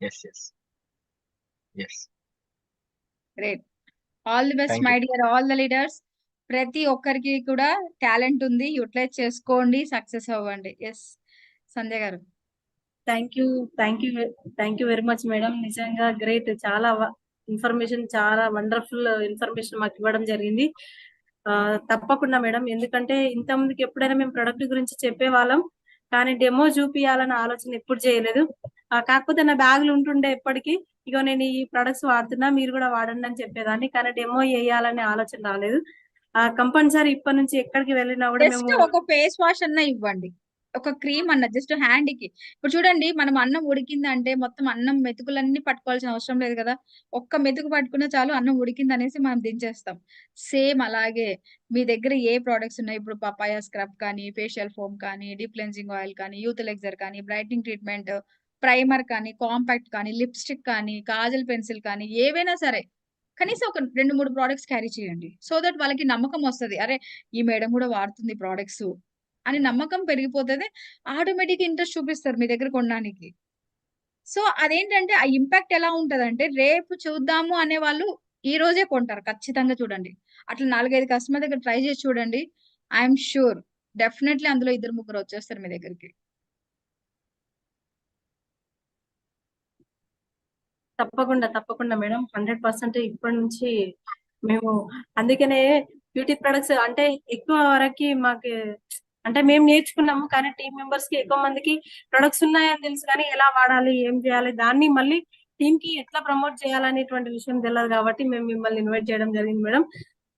Yes yes yes. Great. All the best thank my you. Dear all the leaders. ప్రతి ఒక్కరికి కూడా టాలెంట్ ఉంది. యుటిలైజ్ చేసుకోండి. సక్సెస్ అవ్వండి. యెస్. సంధ్య గారు. Thank you thank you thank you very much madam. నిజంగా గ్రేట్. చాలా ఇన్ఫర్మేషన్, చాలా వండర్ఫుల్ ఇన్ఫర్మేషన్ మాకు ఇవ్వడం జరిగింది. తప్పకుండా మేడం, ఎందుకంటే ఇంత ముందుకి ఎప్పుడైనా మేము ప్రొడక్ట్ గురించి చెప్పేవాళ్ళం, కానీ డెమో చూపియాలన్న ఆలోచన ఎప్పుడు చేయలేదు. కాకపోతే నా బ్యాగులు ఉంటుండే ఎప్పటికీ, ఇగో నేను ఈ ప్రొడక్ట్స్ వాడుతున్నా మీరు కూడా వాడండి అని చెప్పేదాన్ని, కానీ డెమో వేయాలనే ఆలోచన రాలేదు. కంపల్సరీ ఇప్పటి నుంచి ఎక్కడికి వెళ్ళినా కూడా జస్ట్ మేము ఒక ఫేస్ వాష్ అన్న ఇవ్వండి. ఒక క్రీమ్ అన్న జస్ట్ హ్యాండ్‌కి. ఇప్పుడు చూడండి మనం అన్నం ఉడికిందంటే మొత్తం అన్నం మెతుకులన్నీ పట్టుకోవాల్సిన అవసరం లేదు కదా! ఒక్క మెతుకు పట్టుకున్నా చాలు అన్నం ఉడికిందనేసి మనం దించేస్తాం. సేమ్ అలాగే మీ దగ్గర ఏ ప్రొడక్ట్స్ ఉన్నాయి ఇప్పుడు పపాయ స్క్రబ్ కానీ, ఫేషియల్ ఫోమ్ కానీ, డీప్ క్లెన్జింగ్ ఆయిల్ కానీ, యూత్ ఎలెక్సర్ కానీ, బ్రైట్నింగ్ ట్రీట్మెంట్, ప్రైమర్ కానీ, కాంపాక్ట్ కానీ, లిప్‌స్టిక్ కానీ, కాజల్ పెన్సిల్ కానీ ఏవైనా సరే కనీసం ఒక 2, 3 ప్రొడక్ట్స్ క్యారీ చేయండి. సో దట్ వాళ్ళకి నమ్మకం వస్తది. అరే! ఈ మేడం గూడా వాడుతుంది ప్రొడక్ట్సు అని నమ్మకం పెరిగిపోతది. ఆటోమేటిక్‌గా ఇంట్రెస్ట్ చూపిస్తారు మీ దగ్గర కొనడానికి. సో అదేంటంటే ఆ ఇంపాక్ట్ ఎలా ఉంటదంటే రేపు చూద్దాము అనేవాళ్ళు ఈ రోజే కొంటారు. ఖచ్చితంగా చూడండి. అట్లా 4, 5 కస్టమర్ దగ్గర ట్రై చేసి చూడండి. ఐ యామ్ ష్యూర్ డెఫినైట్‌లీ అందులో ఇద్దరు ముగ్గురు వచ్చేస్తారు మీ దగ్గరికి. తప్పకుండా మేడం. 100% ఇప్పటి నుంచి మేము అందుకనే బ్యూటీ ప్రొడక్ట్స్ అంటే ఎక్కువ వరకి మాకు అంటే మేము నేర్చుకున్నాము. కానీ టీమ్ మెంబర్స్ కి ఎక్కువ మందికి ప్రొడక్ట్స్ ఉన్నాయని తెలుసు కానీ ఎలా వాడాలి, ఏం చేయాలి, దాన్ని మళ్ళీ టీమ్ కి ఎట్లా ప్రమోట్ చేయాలనేటువంటి విషయం తెలియదు కాబట్టి మేము మిమ్మల్ని ఇన్వైట్ చేయడం జరిగింది మేడం.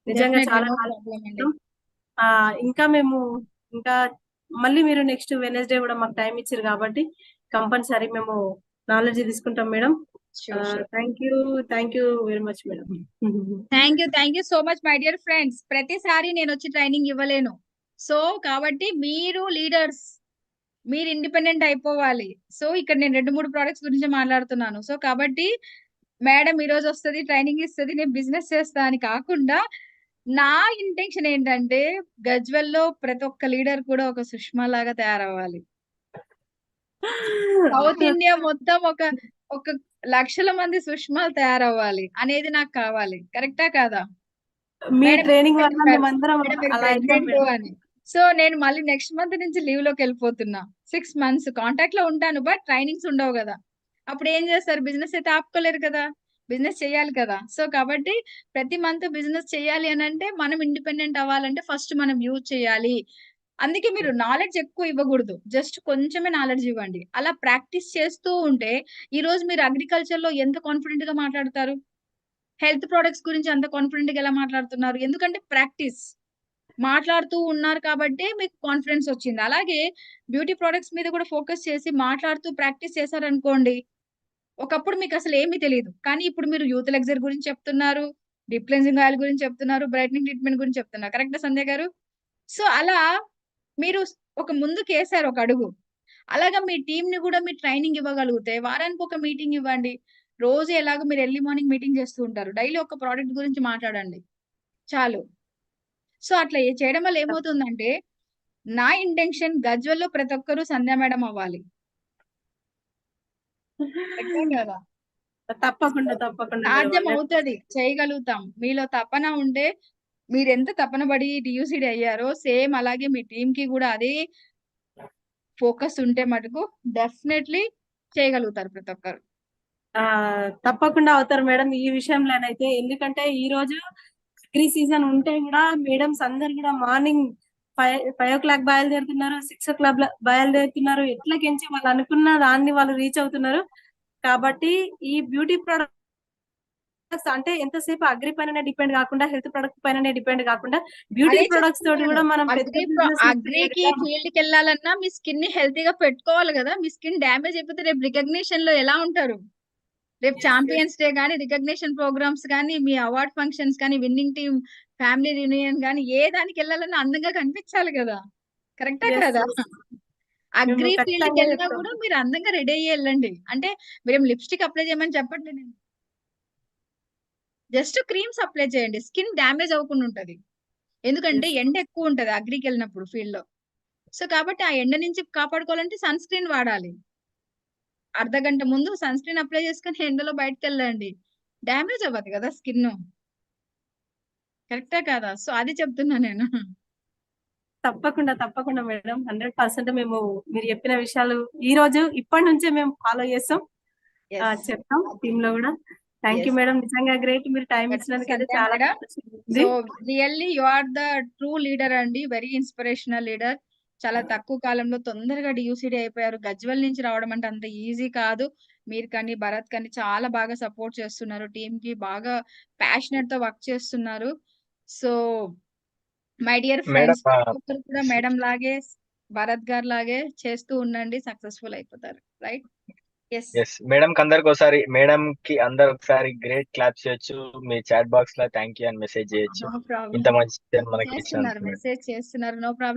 నిజంగా డెఫినైట్‌లీ చాలా నో ప్రాబ్లమ్ అండి. ఇంకా మేము ఇంకా మళ్ళీ మీరు నెక్స్ట్ వెడ్నెస్డే కూడా మాకు టైం ఇచ్చారు కాబట్టి కంపల్సరీ మేము నాలెడ్జ్ తీసుకుంటాం madam. Sure. Sure. Thank you very much madam. Thank you so much my dear friends. ప్రతిసారి నేనొచ్చి ట్రైనింగ్ ఇవ్వలేను. సో, కాబట్టి మీరు లీడర్స్. మీరు ఇండిపెండెంట్ అయిపోవాలి. సో, ఇక్కడ నేను 2, 3 ప్రొడక్ట్స్ గురించి మాట్లాడుతున్నాను. సో, కాబట్టి మేడం ఈరోజు వస్తది, ట్రైనింగ్ ఇస్తది, నేను బిజినెస్ చేస్తా అని కాకుండా, నా ఇంటెన్షన్ ఏంటంటే గజ్వెల్‌లో ప్రతి ఒక్క లీడర్ కూడా ఒక సుష్మా లాగా తయారవ్వాలి. సౌత్ ఇండియా మొత్తం ఒక లక్షల మంది సుష్మాలు తయారవ్వాలి అనేది నాకు కావాలి. కరెక్టా కాదా? మీ మేడం ట్రైనింగ్ వల్ల చెప్పారు. మేమందరం మేడం మీరు అలా అయ్యాం ప్రెగ్నెంట్ మేడం. అని. సో, నేను మళ్ళీ నెక్స్ట్ మంత్ నుంచి లీవ్‌లోకెళ్ళిపోతున్నా. 6 మంత్స్ కాంటాక్ట్‌లో ఉంటాను. బట్ ట్రైనింగ్స్ ఉండవు గదా! అప్పుడు ఏం చేస్తారు? బిజినెస్ అయితే ఆపుకోలేరు కదా! బిజినెస్ చేయాలి కదా! సో, కాబట్టి ప్రతి మంత్ బిజినెస్ చేయాలి అనంటే మనం ఇండిపెండెంట్ అవ్వాలంటే ఫస్ట్ మనం యూజ్ చేయాలి. అందుకే మీరు నాలెడ్జ్ ఎక్కువ ఇవ్వగూడదు. జస్ట్ కొంచెమే నాలెడ్జ్ ఇవ్వండి. అలా ప్రాక్టీస్ చేస్తూ ఉంటే ఈరోజు మీరు అగ్రికల్చర్‌లో ఎంత కాన్ఫిడెంట్‌గా మాట్లాడతారు? హెల్త్ ప్రొడక్ట్స్ గురించి అంత కాన్ఫిడెంట్‌గా ఎలా మాట్లాడుతున్నారు? ఎందుకంటే ప్రాక్టీస్. మాట్లాడుతూ ఉన్నారు కాబట్టే మీకు కాన్ఫిడెన్స్ వచ్చింది. అలాగే బ్యూటీ ప్రొడక్ట్స్ మీద కూడా ఫోకస్ చేసి మాట్లాడుతూ ప్రాక్టీస్ చేశారనుకోండి, ఒకప్పుడు మీకసలు ఏమీ తెలీదు. కానీ ఇప్పుడు మీరు యూత్ ఎలక్సర్ గురించి చెప్తున్నారు, డీప్ క్లెన్జింగ్ ఆయిల్ గురించి చెప్తున్నారు, బ్రైట్నింగ్ ట్రీట్మెంట్ గురించి చెప్తున్నారు. కరెక్టా సంధ్య గారు? సో, అలా మీరు ఒక ముందుకేసారు ఒక అడుగు. అలాగా మీ టీమ్‌ని గూడా మీరు ట్రైనింగ్ ఇవ్వగలిగితే వారానికి ఒక మీటింగ్ ఇవ్వండి. రోజు ఎలాగో మీరు ఎర్లీ మార్నింగ్ మీటింగ్ చేస్తూ ఉంటారు. డైలీ ఒక ప్రొడక్ట్ గురించి మాట్లాడండి. చాలు. సో, అట్లా చేయడం వల్ల ఏమవుతుందంటే, నా ఇంటెన్షన్ గజ్వెల్‌లో ప్రతి ఒక్కరు సంధ్య మేడం అవ్వాలి. కరెక్టే కదా! తప్పకుండా మేడం. సాధ్యం అవుతది. చేయగలుగుతాం. మీలో తపన ఉంటే మీరెంత తపన పడి డీయూసీడీ అయ్యారో సేమ్ అలాగే మీ టీమ్‌కి గూడా అదే ఫోకస్ ఉంటే మటుకు డెఫినైట్‌లీ చేయగలుగుతారు ప్రతి ఒక్కరు. తప్పకుండా అవుతారు మేడం ఈ విషయంలోనైతే. ఎందుకంటే ఈ రోజు అగ్రి సీజన్ ఉంటే కూడా మేడమ్స్ అందరు కూడా మార్నింగ్ 5 బయలుదేరుతున్నారు, 6 బయలుదేరుతున్నారు. ఎట్లకెంచి వాళ్ళు అనుకున్న దాన్ని వాళ్ళు రీచ్ అవుతున్నారు. కాబట్టి ఈ బ్యూటీ ప్రొడక్ట్స్ అంటే ఎంతసేపు అగ్రి పైననే డిపెండ్ కాకుండా, హెల్త్ ప్రొడక్ట్ పైననే డిపెండ్ కాకుండా బ్యూటీ అదే ప్రొడక్ట్స్ తోటి చెప్తున్నాను. కూడా మనం పెద్ద బిజినెస్ అగ్రికి ఫీల్డ్‌కెళ్ళాలన్నా మీ స్కిన్‌ని హెల్తీగా పెట్టుకోవాలి గదా! మీ స్కిన్ డ్యామేజ్ అయిపోతే రేపు రికగ్నిషన్‌లో ఎలా ఉంటారు? రేపు చాంపియన్స్ డే గాని, రికగ్నిషన్ ప్రోగ్రామ్స్ గాని, మీ అవార్డ్ ఫంక్షన్స్ కానీ, విన్నింగ్ టీమ్ ఫ్యామిలీ రియూనియన్ గాని, ఏ దానికెళ్ళాలన్నా అందంగా కనిపించాలి గదా! కరెక్టా కాదా? మేము అగ్రి ఖచ్చితంగా ఫీల్డ్‌కెళ్ళినా చెప్తాం. గూడా మీరు అందంగా రెడీ అయ్యి ఎళ్ళండి. అంటే మీరేం లిప్‌స్టిక్ అప్లై చేయమని చెప్పట్లేదు నేను. జస్ట్ క్రీమ్స్ అప్లై చేయండి. స్కిన్ డ్యామేజ్ అవ్వకుండా ఉంటది. ఎందుకంటే ఎండ ఎక్కువ ఉంటది అగ్రికెళ్ళినప్పుడు ఫీల్డ్‌లో. సో, కాబట్టి ఆ ఎండ నుంచి కాపాడుకోవాలంటే సన్ స్క్రీన్ వాడాలి. అర్ధగంట ముందు సన్ స్క్రీన్ అప్లై చేసుకొని ఎండలో బయటికెళ్ళండి. డ్యామేజ్ అవ్వదు గదా స్కిన్ను. కరెక్టా కాదా? సో, అది చెప్తున్నా నేను. తప్పకుండా మేడం. 100% మేము మీరు చెప్పిన విషయాలు ఈ రోజు ఇప్పటి నుంచే మేము ఫాలో చేస్తాం. యెస్. చెప్తాం టీమ్ లో కూడా. Thank you yes. మేడం. నిజంగా గ్రేట్. మీరు టైం ఇచ్చినందుకైతే సంధ్య చాలా మేడం. సంతోషంగా సో, ఉంది. Really you are the true leader అండి. Very inspirational leader. చాలా తక్కువ కాలంలో తొందరగా డీయూసీడీ అయిపోయారు. గజ్వెల్ నుంచి రావడం అంటే అంత ఈజీ కాదు. మీరు కానీ, భరత్ కానీ చాలా బాగా సపోర్ట్ చేస్తున్నారు. టీమ్‌కి బాగా ప్యాషనేట్‌తో వర్క్ చేస్తున్నారు. So, my dear madam friends ప్రతి ఒక్కరు కూడా మేడం లాగే భరత్ గారి లాగే చేస్తూ ఉండండి, సక్సెస్ఫుల్ అయిపోతారు. రైట్? ఎస్. ఎస్ మేడం కి అందరు ఒకసారి గ్రేట్ క్లాప్ చేయొచ్చు. మీ చాట్ బాక్స్ లో థ్యాంక్ యూ అని మెసేజ్ చేయొచ్చు. No problem. ఇంత మంచి మనకి చేస్తున్నారు, ఇచ్చినందుకు. మెసేజ్ చేస్తున్నారు. No problem.